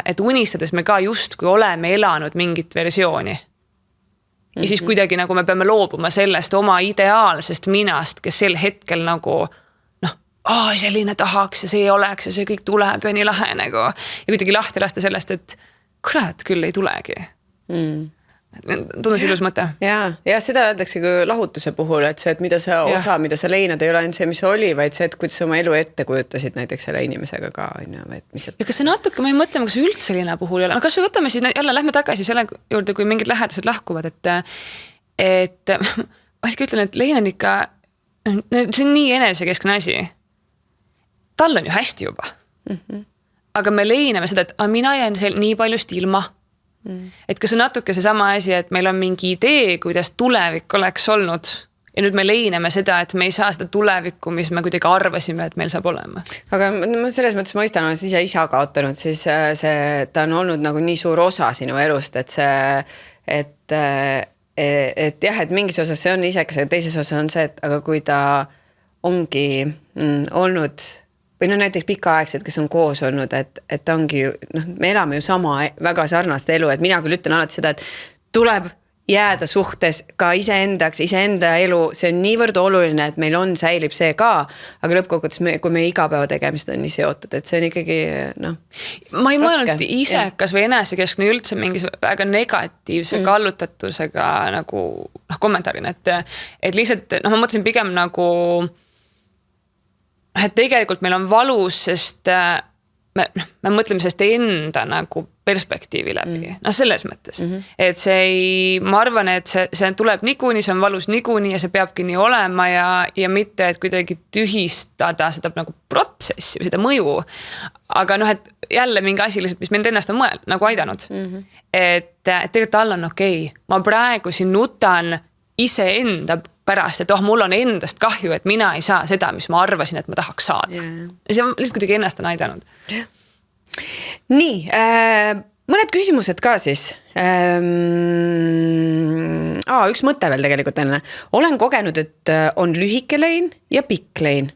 et unistades me ka justkui oleme elanud mingit versiooni. Ja siis kuidagi nagu me peame loobuma sellest oma ideaalsest minast, kes sel hetkel nagu selline tahaks ja see oleks ja see kõik tuleb ja nii lahe nagu. Ja kuidagi lahti lasta sellest, et kurat küll ei tulegi. Tundus ilus mõte. Ja seda öeldakse kui lahutuse puhul, et see, et mida sa mida sa leinad, ei ole ainult see, mis oli, vaid see, et kuidas sa oma elu ette kujutasid näiteks selle inimesega ka. Ja kas see natuke, ma ei mõtle, kas üldse leina puhul ei ole. Kas või võtame siis jälle, lähme tagasi selle juurde, kui mingid lähedased lahkuvad, et ma ütlen, et leina on ikka, see on nii enesekeskne asi. Tal on ju hästi juba. Aga me leiname seda, et mina jään nii paljust ilma. Et kas on natuke see sama asi, et meil on mingi idee, kuidas tulevik oleks olnud ja nüüd me leiname seda, et me ei saa seda tulevikku, mis me kuidagi arvasime, et meil saab olema. Aga ma selles mõttes mõistan, olen ise isa kaotanud, siis ta on olnud nagu nii suur osa sinu elust, et jah, et mingis osas see on isekas, aga teises osas on see, et aga kui ta ongi olnud või näiteks pikaaegselt, kes on koos olnud, et ta ongi, me elame ju sama väga sarnast elu, et mina küll ütlen alati seda, et tuleb jääda suhtes ka iseendaks, iseenda elu, see on niivõrd oluline, et meil säilib see ka, aga lõppkokkuvõttes, kui me igapäeva tegemised on nii seotud, et see on ikkagi, ma ei mõelnud isekas või enesekeskne üldse mingis väga negatiivse kallutatusega nagu kommentaarina, et lihtsalt, ma mõtlesin pigem nagu et tegelikult meil on valus, sest me mõtleme sest enda nagu perspektiivi läbi. Selles mõttes. Et ma arvan, et see tuleb niikuinii, see on valus niikuinii ja see peabki nii olema ja mitte, et kuidagi tühistada seda nagu protsessi või seda mõju. Aga et jälle mingi asi lihtsalt, mis mind ennast on nagu aidanud. Et tegelikult tal on okei. Ma praegu siin nutan iseenda pärast, et mul on endast kahju, et mina ei saa seda, mis ma arvasin, et ma tahaks saada. Ja see on lihtsalt kuidagi ennast on aidanud. Nii, mõned küsimused ka siis. Üks mõte veel tegelikult enne. Olen kogenud, et on lühike lein ja pikk lein.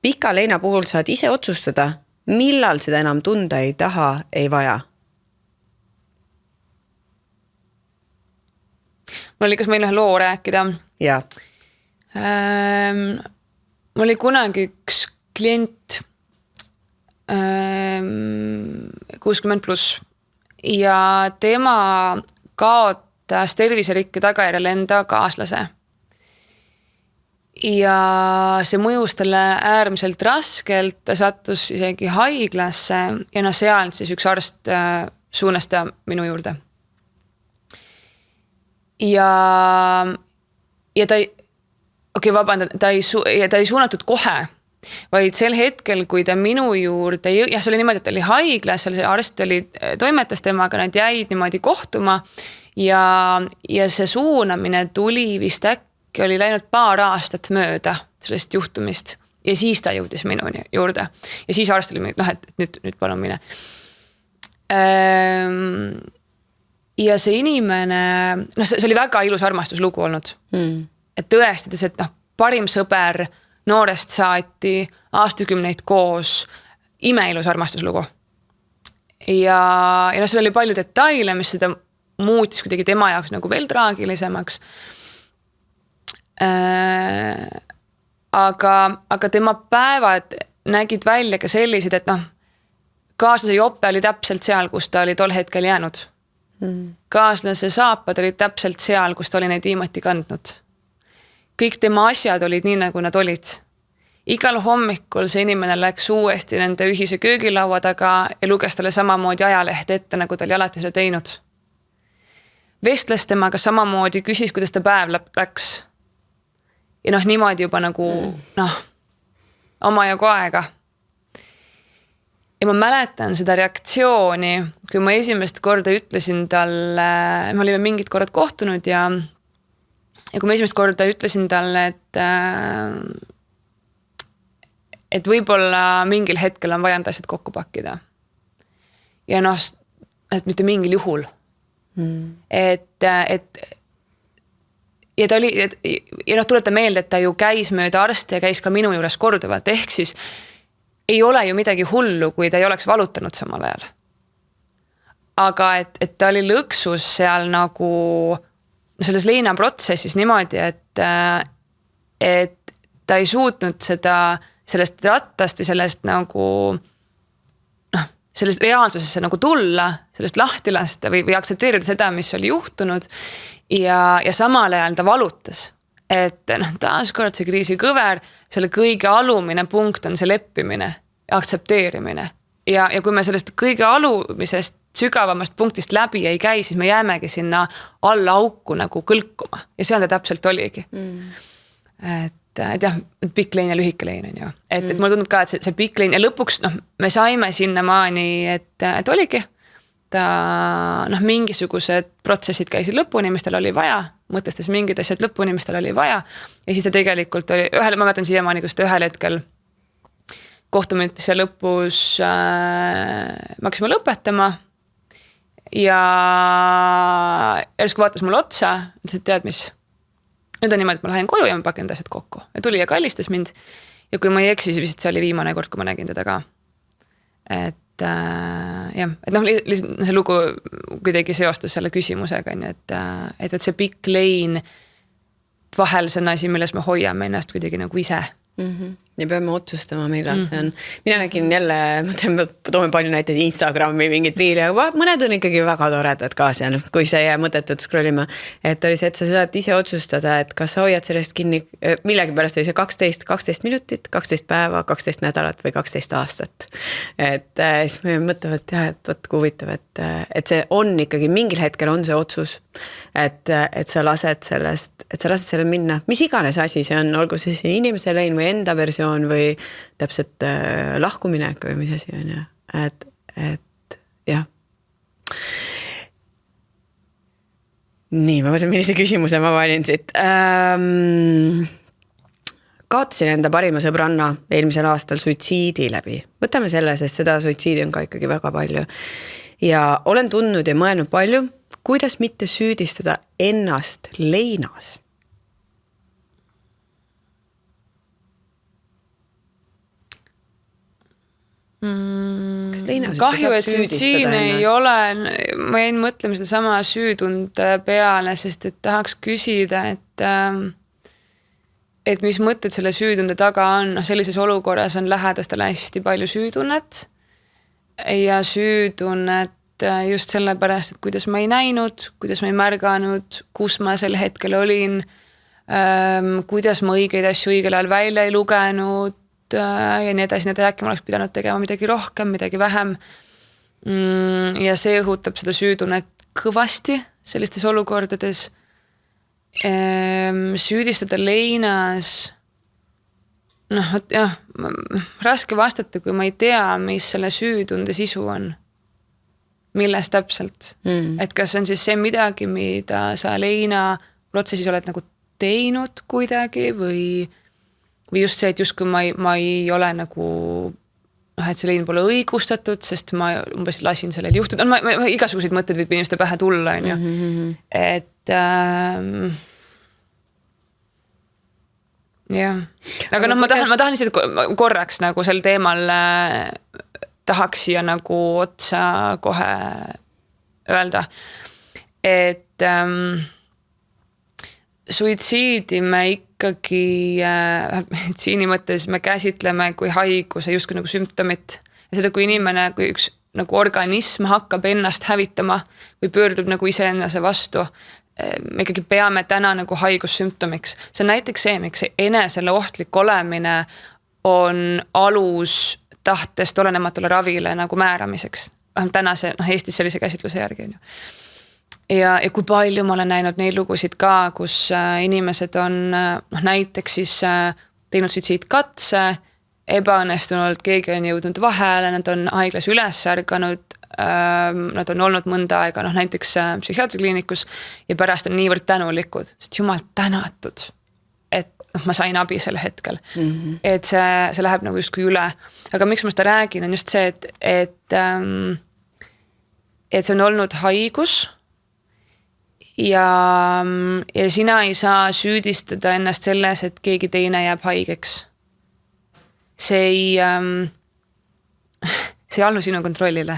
Pika leina puhul saad ise otsustada, millal seda enam tunda ei taha, ei vaja. Mul oli, kas meil ühe loo rääkida? Jaa. Mul oli kunagi üks klient 60+ ja tema kaotas terviserikke tagajärjel enda kaaslase. Ja see mõjus talle äärmiselt raskelt, ta sattus isegi haiglasse ja seal siis üks arst suunas ta minu juurde. Ja ta ei suunatud kohe, vaid sel hetkel, kui ta minu juurde, see oli niimoodi, et ta oli haiglas, seal see arst toimetas temaga, nad jäid niimoodi kohtuma ja see suunamine tuli vist äkki oli läinud paar aastat mööda sellest juhtumist ja siis ta jõudis minu juurde ja siis arst oli, et nüüd palun mine. Ja see inimene, see oli väga ilus armastuslugu olnud. Et tõestades, et parim sõber noorest saati, aastakümneid koos, imeilus armastuslugu. Ja seal oli palju detaile, mis seda muutis kuidagi tema jaoks nagu veel traagilisemaks. Aga tema päevad nägid välja ka sellised, et kaaslase jope oli täpselt seal, kus ta oli tol hetkel jäänud. Kaaslase saapad olid täpselt seal, kus ta oli neid viimati kandnud. Kõik tema asjad olid nii, nagu nad olid. Igal hommikul see inimene läks uuesti nende ühise köögilaua taga ja luges talle samamoodi ajalehte ette, nagu ta oli alati seda teinud. Vestles temaga samamoodi, küsis, kuidas ta päev läks. Ja niimoodi juba nagu oma jagu aega. Ja ma mäletan seda reaktsiooni, kui ma esimest korda ütlesin talle, me olime mingid korrad kohtunud ja kui ma esimest korda ütlesin talle, et võib-olla mingil hetkel on vaja need asjad kokku pakkida. Ja et mitte mingil juhul. Ja ta oli, ja tuleta meelde, et ta ju käis mööda arsti ja käis ka minu juures korduvalt, ehk siis ei ole ju midagi hullu, kui ta ei oleks valutanud samal ajal. Aga et ta oli lõksus seal nagu selles leina protsessis niimoodi, et ta ei suutnud sellest rattast või sellest nagu sellest reaalsusesse nagu tulla, sellest lahti lasta või aktsepteerida seda, mis oli juhtunud ja samal ajal ta valutas. Et taaskord see kriisi kõver, selle kõige alumine punkt on see leppimine, aktsepteerimine. Ja kui me sellest kõige alumisest sügavamast punktist läbi ei käi, siis me jäämegi sinna alla auku nagu kõlkuma. Ja seal ta täpselt oligi. Et jah, pikk lein ja lühike lein on ju. Et mulle tundub ka, et see pikk lein ja lõpuks me saime sinna maani, et oligi. Ta mingisugused protsessid käisid lõpuni, mis tal oli vaja, mõtestas mingid asjad lõpuni, mis tal oli vaja. Ja siis ta tegelikult oli, ma mäletan siiamaani, kus ta ühel hetkel kohtumise lõpus me hakkasime lõpetama ja järsku vaatas mulle otsa, ütles, et tead mis, nüüd on niimoodi, et ma lähen koju ja ma pakin asjad kokku. Ja tuli ja kallistas mind ja kui ma ei eksi, siis see oli viimane kord, kui ma nägin teda ka. Et see lugu kuidagi seostus selle küsimusega, et see pikk lein vahel see on asi, milles me hoiame ennast kuidagi nagu ise. Ja peame otsustama, millal see on. Mina nägin jälle, toome palju näiteid Instagrami mingid riili, aga mõned on ikkagi väga toredad ka seal, kui sa jää mõttetult scrollima. Et oli see, et sa saad ise otsustada, et kas sa hoiad sellest kinni, millegi pärast oli see 12 minutit, 12 päeva, 12 nädalat või 12 aastat. Et siis me mõtlevad, et huvitav, et see on ikkagi, mingil hetkel on see otsus, et sa lased selle minna. Mis iganes asi see on, olgu siis inimese lein või enda versioon või täpselt lahkumine või mis asi on ja et jah. Nii, ma mõtlen, millise küsimuse ma valin siit. Kaotasin enda parima sõbranna eelmisel aastal suitsiidi läbi. Võtame selle, sest seda suitsiidi on ka ikkagi väga palju. ja olen tundnud ja mõelnud palju, kuidas mitte süüdistada ennast leinas. Kas leinas kahju, et siin ei ole, ma jäin mõtlema seda sama süütunde peale, sest et tahaks küsida, et mis mõtted selle süütunde taga on, sellises olukorras on lähedastel hästi palju süütunnet ja süütunnet just sellepärast, et kuidas ma ei näinud, kuidas ma ei märganud, kus ma sel hetkel olin, kuidas ma õigeid asju õigel ajal välja ei lugenud ja nii edasi, äkki ma oleks pidanud tegema midagi rohkem, midagi vähem. Ja see õhutab seda süütunnet kõvasti sellistes olukordades. Süüdistada leinas, jah, raske vastata, kui ma ei tea, mis selle süütunde sisu on. Milles täpselt. Et kas on siis see midagi, mida sa leina protsessis oled nagu teinud kuidagi või just see, et just kui ma ei ole nagu, et see lein pole õigustatud, sest ma umbes lasin sellel juhtuda. Ma igasuguseid mõtteid võib inimeste pähe tulla, on ju. Et jah. Aga ma tahan lihtsalt korraks nagu sel teemal tahaks siia nagu otsa kohe öelda, et suitsiidi me ikkagi meditsiini mõttes me käsitleme kui haiguse justkui nagu sümptomit ja seda, kui inimene, kui üks nagu organism hakkab ennast hävitama või pöördub nagu iseennase vastu, me ikkagi peame täna nagu haigussümptomiks. See on näiteks see, miks enesele ohtlik olemine on alus tahtest olenematule ravile nagu määramiseks. Täna see Eestis sellise käsitluse järgi on ju. Ja kui palju ma olen näinud neid lugusid ka, kus inimesed on näiteks siis teinud suitsiidkatse, ebaõnnestunult, keegi on jõudnud vahele, nad on haiglas üles ärganud, nad on olnud mõnda aega, näiteks psühhiaatrikliinikus ja pärast on niivõrd tänulikud, sest jumal tänatud, et ma sain abi sel hetkel. Et see läheb nagu justkui üle. Aga miks ma seda räägin, on just see, et see on olnud haigus ja sina ei saa süüdistada ennast selles, et keegi teine jääb haigeks. See ei allu sinu kontrollile.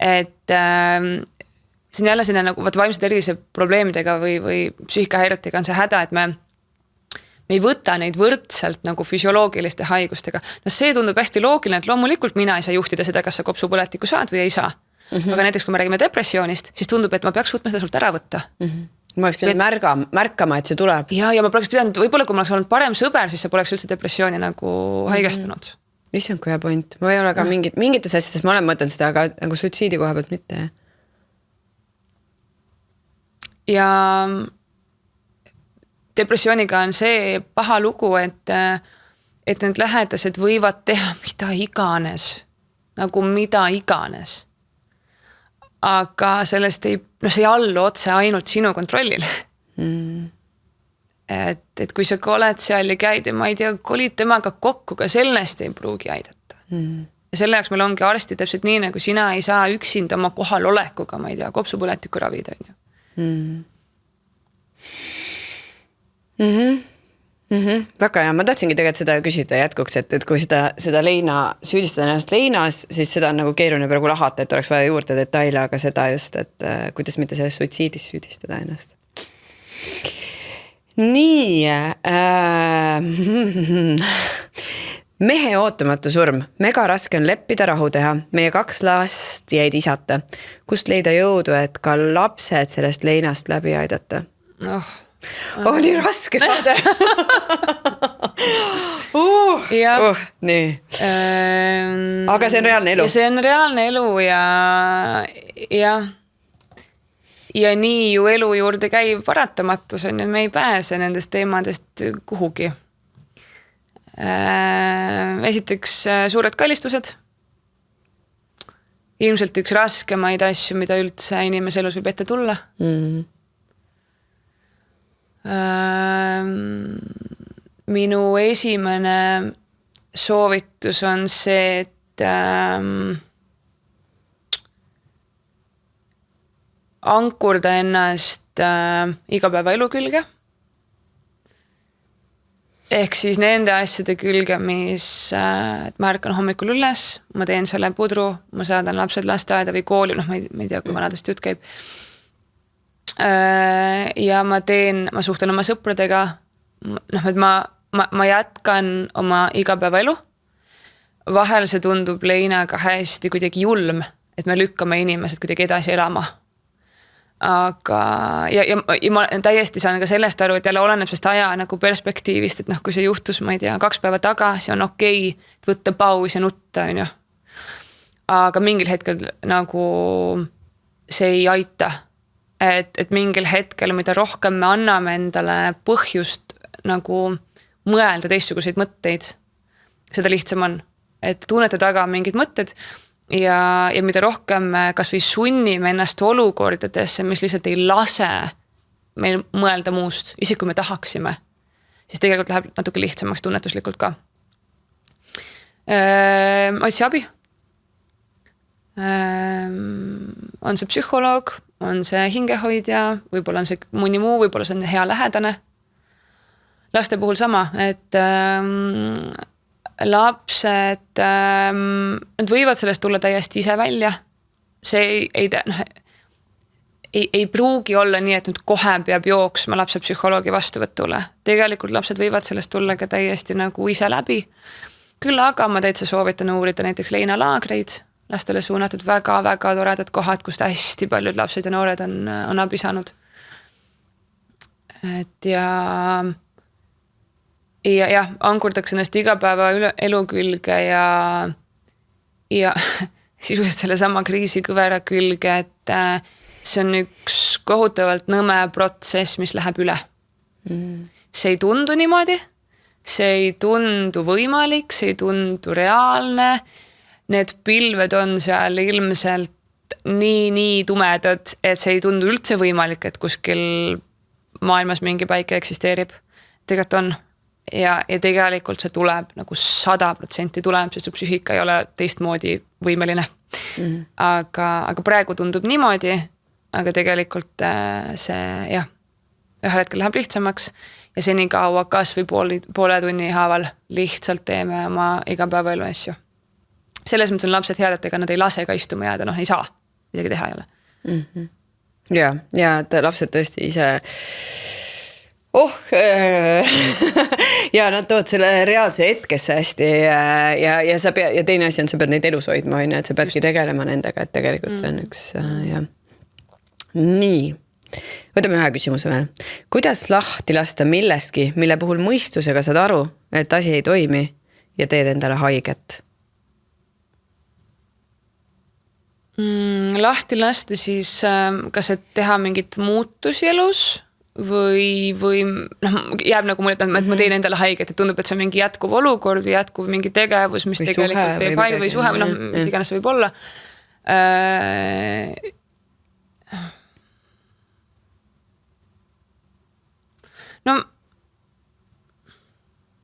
Et see on jälle selline nagu vaimse tervise probleemidega või psüühikahäiretega on see häda, et me ei võta neid võrdselt nagu füsioloogiliste haigustega. See tundub hästi loogiline, et loomulikult mina ei saa juhtida seda, kas sa kopsupõletikku saad või ei saa. Aga näiteks, kui me räägime depressioonist, siis tundub, et ma peaks suutma seda sult ära võtta. Ma oleks pidanud märkama, et see tuleb. Ja ma poleks pidanud, võib-olla kui ma oleks olnud parem sõber, siis sa poleks üldse depressiooni nagu haigestunud. Issand, kui hea point. Ma ei ole ka mingites asjades, ma olen mõtelnud seda, aga nagu suitsiidi koha pealt mitte. Ja depressiooniga on see paha lugu, et need lähedased võivad teha mida iganes. Nagu mida iganes. Aga sellest see ei allu otse ainult sinu kontrollile. Et kui sa oled seal ja käid ja ma ei tea, kolid temaga kokku, ka sellest ei pruugi aidata. Ja selle jaoks meil ongi arsti täpselt nii, nagu sina ei saa üksinda oma kohal olekuga, ma ei tea, kopsupõletikku ravida. Väga hea, ma tahtsingi tegelikult seda küsida jätkuks, et kui seda leina süüdistada ennast leinas, siis seda on nagu keeruline praegu lahata, et oleks vaja juurde detaile, aga seda just, et kuidas mitte selles suitsiidis süüdistada ennast. Nii, mehe ootamatu surm, mega raske on leppida, rahu teha, meie 2 last jäid isata. Kust leida jõudu, et ka lapsed sellest leinast läbi aidata? Nii raske saade. Nii. Aga see on reaalne elu. See on reaalne elu ja nii ju elu juurde käib paratamatus on ja me ei pääse nendest teemadest kuhugi. Esiteks suured kallistused. Ilmselt üks raskemaid asju, mida üldse inimese elus võib ette tulla. Minu esimene soovitus on see, et ankurda ennast igapäevaelu külge. Ehk siis nende asjade külge, et ma ärkan hommikul üles, ma teen selle pudru, ma saadan lapsed lasteaeda või kooli, ma ei tea, kui vanadest jutt käib. Ja ma suhtlen oma sõpradega, et ma jätkan oma igapäevaelu. Vahel see tundub Leinaga hästi kuidagi julm, et me lükkame inimesed kuidagi edasi elama. Aga ja ma täiesti saan ka sellest aru, et jälle oleneb sellest aja nagu perspektiivist, et kui see juhtus, ma ei tea, 2 päeva tagasi on okei, võtta paus ja nutta, on ju. Aga mingil hetkel nagu see ei aita. Et mingil hetkel, mida rohkem me anname endale põhjust nagu mõelda teistsuguseid mõtteid, seda lihtsam on. Et tunnete taga mingid mõtted ja mida rohkem kas või sunnime ennast olukordadesse, mis lihtsalt ei lase meil mõelda muust, isegi kui me tahaksime, siis tegelikult läheb natuke lihtsamaks tunnetuslikult ka. Otsi abi. On see psühholoog, on see hingehoidja, võib-olla on see mõni muu, võib-olla see on hea lähedane. Laste puhul sama, et lapsed, nad võivad sellest tulla täiesti ise välja. See ei pruugi olla nii, et nüüd kohe peab jooksma lapse psühholoogi vastuvõtule. Tegelikult lapsed võivad sellest tulla ka täiesti nagu ise läbi. Küll aga ma täitsa soovitan uurida näiteks Leina laagreid, lastele suunatud väga-väga toredad kohad, kust hästi paljud lapsed ja noored on abi saanud. Et ja ankurdaks ennast igapäeva elu külge ja sisuliselt selle sama kriisikõvera külge, et see on üks kohutavalt nõme protsess, mis läheb üle. See ei tundu niimoodi, see ei tundu võimalik, see ei tundu reaalne. Need pilved on seal ilmselt nii tumedad, et see ei tundu üldse võimalik, et kuskil maailmas mingi päike eksisteerib. Tegelikult on. Ja tegelikult see tuleb nagu 100% tuleb, sest su psühhika ei ole teistmoodi võimeline. Aga praegu tundub niimoodi, aga tegelikult see ühel hetkel läheb lihtsamaks ja seni kaua kas või poole tunni haaval lihtsalt teeme oma igapäevaelu asju. Selles mõttes on lapsed head, et ega nad ei lase ka istuma jääda, ei saa, midagi teha ei ole. Ja et lapsed tõesti ise ja nad tood selle reaalse hetkesse hästi ja teine asi on, sa pead neid elus hoidma, et sa peadki tegelema nendega, et tegelikult see on üks Nii, võtame ühe küsimuse veel. Kuidas lahti lasta millestki, mille puhul mõistusega saad aru, et asi ei toimi ja teed endale haiget? Lahti lasta siis, kas et teha mingit muutusi elus või jääb nagu mulle, et ma teen endale haiget, et tundub, et see on mingi jätkuv olukord või jätkuv mingi tegevus, mis või tegelikult teeb haiget või suhe, mis iganes see võib olla.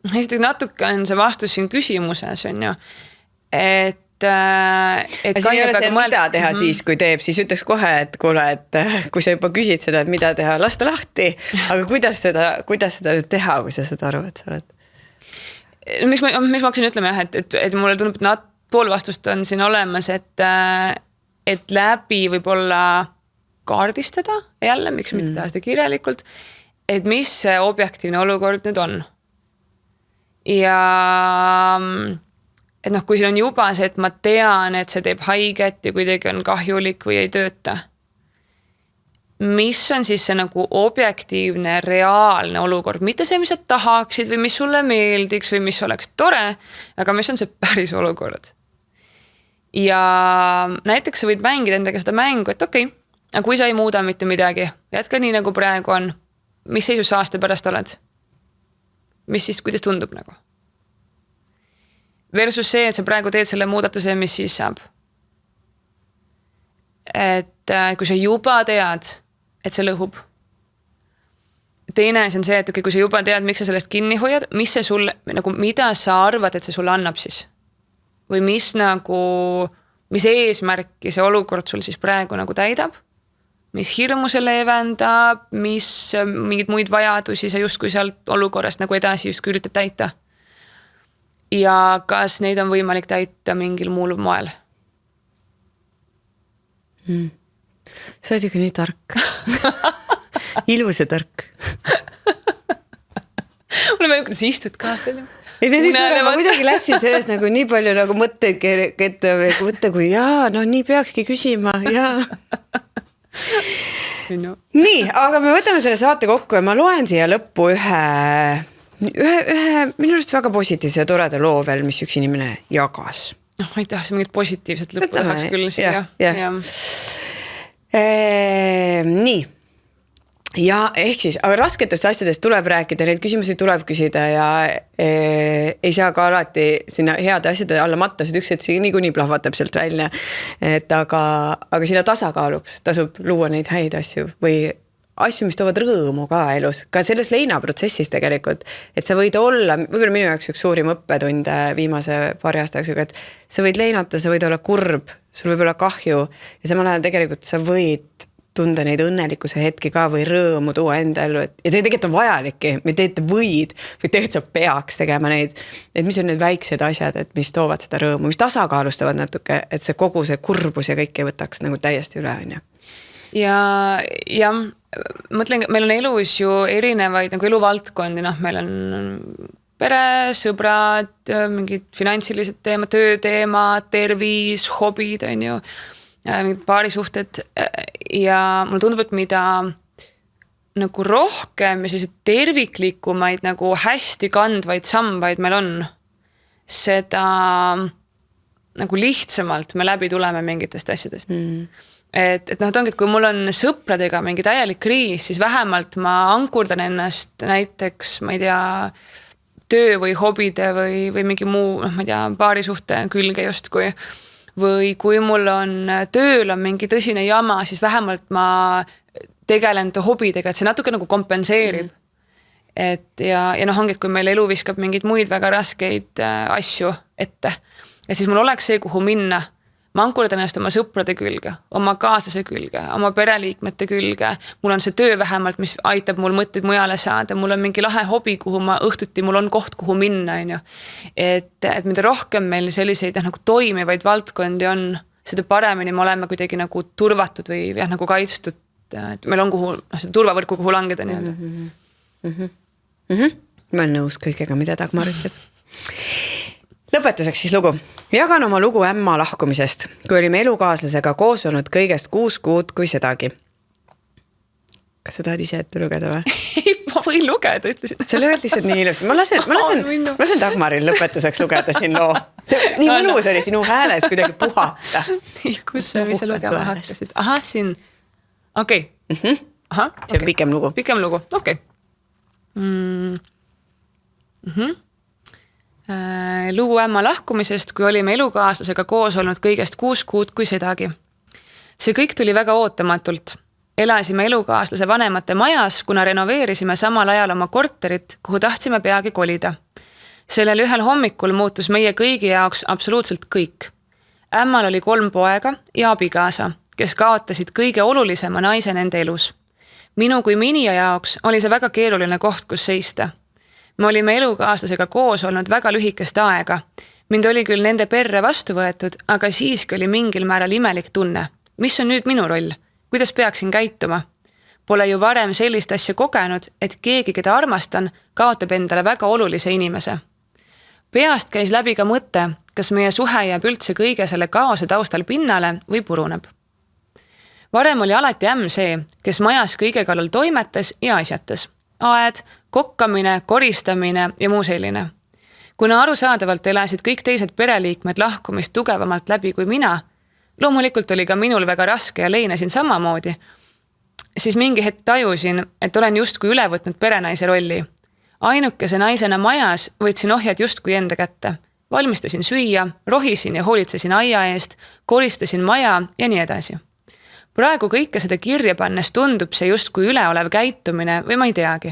Esiteks natuke on see vastus siin küsimuses, on ju, et see ei ole see, mida teha siis, kui teeb, siis ütleks kohe, et kuule, et kui sa juba küsid seda, et mida teha, lasta lahti, aga kuidas seda teha, kui sa seda aru, et sa oled? Miks ma hakkasin ütlema, et mulle tundub, et pool vastust on siin olemas, et läbi võib-olla kaardistada jälle, miks mitte teha seda kirjalikult, et mis see objektiivne olukord nüüd on. Ja et kui siin on juba see, et ma tean, et see teeb haiget ja kuidagi on kahjulik või ei tööta. Mis on siis see nagu objektiivne, reaalne olukord? Mitte see, mis sa tahaksid või mis sulle meeldiks või mis oleks tore, aga mis on see päris olukord? Ja näiteks sa võid mängida endaga seda mängu, et okei, aga kui sa ei muuda mitte midagi, jätka nii nagu praegu on, mis seisus sa aasta pärast oled? Mis siis, kuidas tundub nagu? Versus see, et sa praegu teed selle muudatuse, mis siis saab. Et kui sa juba tead, et see lõhub. Teine on see, et kui sa juba tead, miks sa sellest kinni hoiad, mis see sulle, nagu, mida sa arvad, et see sulle annab siis? Või mis eesmärki see olukord sul siis praegu nagu täidab? mis hirmu see leevendab, mis mingeid muid vajadusi sa justkui sealt olukorrast nagu edasi justkui üritad täita. Ja kas neid on võimalik täita mingil muul moel? Sa oled ikka nii tark. Ilus ja tark. Mulle meeldib, kuidas istud ka selle. Ei, ma kuidagi läksin sellest nagu nii palju nagu mõtteid ketta võtta, kui no nii peakski küsima, Nii, aga me võtame selle saate kokku ja ma loen siia lõppu ühe minu arust väga positiivse ja toreda loo veel, mis üks inimene jagas. Ma ei taha see mingit positiivset lõppu tahaks küll siia. Nii. Ja ehk siis, aga rasketest asjadest tuleb rääkida, neid küsimusi tuleb küsida ja ei saa ka alati sinna heade asjade alla matta, sest üks hetk niikuinii plahvatab sealt välja. Aga sinna tasakaaluks tasub luua neid häid asju või asju, mis toovad rõõmu ka elus, ka selles leinaprotsessis tegelikult, et sa võid olla, võib-olla minu jaoks üks suurim õppetunde viimase paari aasta jooksul, et sa võid leinata, sa võid olla kurb, sul võib olla kahju ja samal ajal tegelikult sa võid tunda neid õnnelikkuse hetki ka või rõõmu tuua enda ellu, ja see tegelikult on vajaliki, me võid või tegelikult sa peaks tegema neid, et mis on need väiksed asjad, et mis toovad seda rõõmu, mis tasakaalustavad natuke, et see kogu see kurbus ja kõik ei võtaks nagu täiesti üle, on ju. Ja mõtlen, meil on elus ju erinevaid nagu eluvaldkondi, meil on pere, sõbrad, mingid finantsilised teemad, tööteemad, tervis, hobid, on ju, mingid paarisuhted ja mulle tundub, et mida nagu rohkem ja sellised terviklikumaid nagu hästi kandvaid sambaid meil on, seda nagu lihtsamalt me läbi tuleme mingitest asjadest. Et ta ongi, et kui mul on sõpradega mingi täielik kriis, siis vähemalt ma ankurdan ennast näiteks, ma ei tea, töö või hobide või mingi muu, ma ei tea, paarisuhte külge justkui. Või kui mul on tööl on mingi tõsine jama, siis vähemalt ma tegelen hobidega, et see natuke nagu kompenseerib. Et ja ongi, et kui meil elu viskab mingeid muid väga raskeid asju ette, ja siis mul oleks see, kuhu minna. Ma ankurdan ennast oma sõprade külge, oma kaaslase külge, oma pereliikmete külge. Mul on see töö vähemalt, mis aitab mul mõtteid mujale saada. Mul on mingi lahe hobi, kuhu ma õhtuti, mul on koht, kuhu minna. Et mida rohkem meil selliseid nagu toimivaid valdkondi on, seda paremini me oleme kuidagi nagu turvatud või nagu kaitstud. Et meil on kuhu, see turvavõrku, kuhu langeda. Ma olen nõus kõigega, mida Dagmar ütleb. Lõpetuseks siis lugu. Jagan oma lugu ämma lahkumisest, kui olime elukaaslasega koos olnud kõigest 6 kuud kui sedagi. Kas sa tahad ise ette lugeda või? Ei, ma võin lugeda, ütlesin. Sa lööd lihtsalt nii ilusti. Ma lasen Dagmaril lõpetuseks lugeda siin loo. Nii mõnus oli sinu hääles kuidagi puhata. Kus sa mis lugema hakkasid? Aha, siin. Okei. See on pikem lugu. Pikem lugu, okei. Lugu ämma lahkumisest, kui olime elukaaslasega koos olnud kõigest 6 kuud kui sedagi. See kõik tuli väga ootamatult. Elasime elukaaslase vanemate majas, kuna renoveerisime samal ajal oma korterit, kuhu tahtsime peagi kolida. Sellel ühel hommikul muutus meie kõigi jaoks absoluutselt kõik. Ämmal oli 3 poega ja abikaasa, kes kaotasid kõige olulisema naise nende elus. Minu kui minija jaoks oli see väga keeruline koht, kus seista. Me olime elukaaslasega koos olnud väga lühikest aega. Mind oli küll nende perre vastu võetud, aga siiski oli mingil määral imelik tunne. Mis on nüüd minu roll? Kuidas peaksin käituma? Pole ju varem sellist asja kogenud, et keegi, keda armastan, kaotab endale väga olulise inimese. Peast käis läbi ka mõte, kas meie suhe jääb üldse kõige selle kaose taustal pinnale või puruneb. Varem oli alati ämm see, kes majas kõige kallal toimetas ja asjatas. Aed, kokkamine, koristamine ja muu selline. Kuna arusaadavalt elasid kõik teised pereliikmed lahkumist tugevamalt läbi kui mina, loomulikult oli ka minul väga raske ja leinasin samamoodi, siis mingi hetk tajusin, et olen justkui üle võtnud perenaise rolli. Ainukese naisena majas võtsin ohjad justkui enda kätte. Valmistasin süüa, rohisin ja hoolitsesin aia eest, koristasin maja ja nii edasi. Praegu kõike seda kirja pannes tundub see justkui üleolev käitumine või ma ei teagi.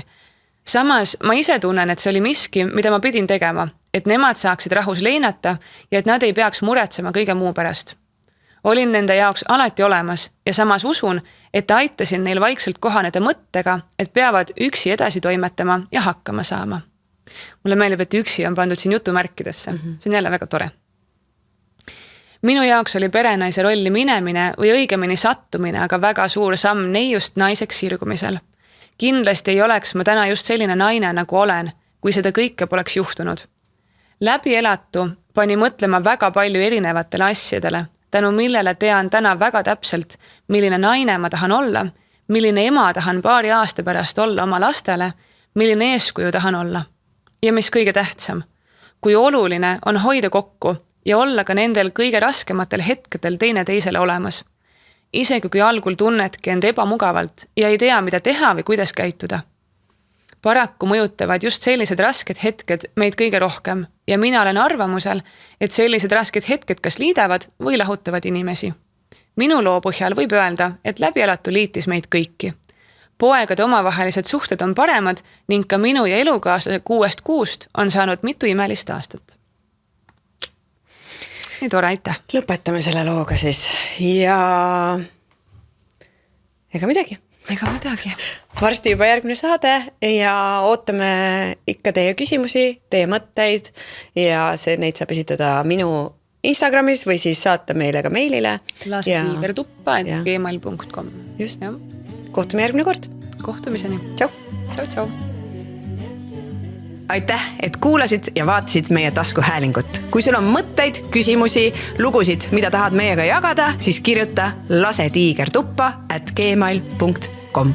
Samas ma ise tunnen, et see oli miski, mida ma pidin tegema, et nemad saaksid rahus leinata ja et nad ei peaks muretsema kõige muu pärast. Olin nende jaoks alati olemas ja samas usun, et aitasin neil vaikselt kohaneda mõttega, et peavad üksi edasi toimetama ja hakkama saama. Mulle meeldib, et üksi on pandud siin jutumärkidesse. See on jälle väga tore. Minu jaoks oli perenaise rolli minemine või õigemini sattumine, aga väga suur samm neiust naiseks sirgumisel. Kindlasti ei oleks ma täna just selline naine, nagu olen, kui seda kõike poleks juhtunud. Läbi elatu pani mõtlema väga palju erinevatele asjadele, tänu millele tean täna väga täpselt, milline naine ma tahan olla, milline ema tahan paari aasta pärast olla oma lastele, milline eeskuju tahan olla. Ja mis kõige tähtsam, kui oluline on hoida kokku ja olla ka nendel kõige raskematel hetkedel teine teisele olemas. Isegi kui algul tunnetki end ebamugavalt ja ei tea, mida teha või kuidas käituda. Paraku mõjutavad just sellised rasked hetked meid kõige rohkem ja mina olen arvamusel, et sellised rasked hetked kas liidavad või lahutavad inimesi. Minu loo põhjal võib öelda, et läbi elatu liitis meid kõiki. Poegade omavahelised suhted on paremad ning ka minu ja elukaaslase 6 kuust on saanud mitu imelist aastat. Nii tore, aitäh. Lõpetame selle looga siis ja ega midagi. Varsti juba järgmine saade ja ootame ikka teie küsimusi, teie mõtteid ja neid saab esitada minu Instagramis või siis saata meile ka meilile. lasetiigertuppa@gmail.com. Just. Kohtume järgmine kord. Kohtumiseni. Tšau. Tšau. Aitäh, et kuulasid ja vaatasid meie taskuhäälingut. Kui sul on mõtteid, küsimusi, lugusid, mida tahad meiega jagada, siis kirjuta lasetiigertuppa@gmail.com.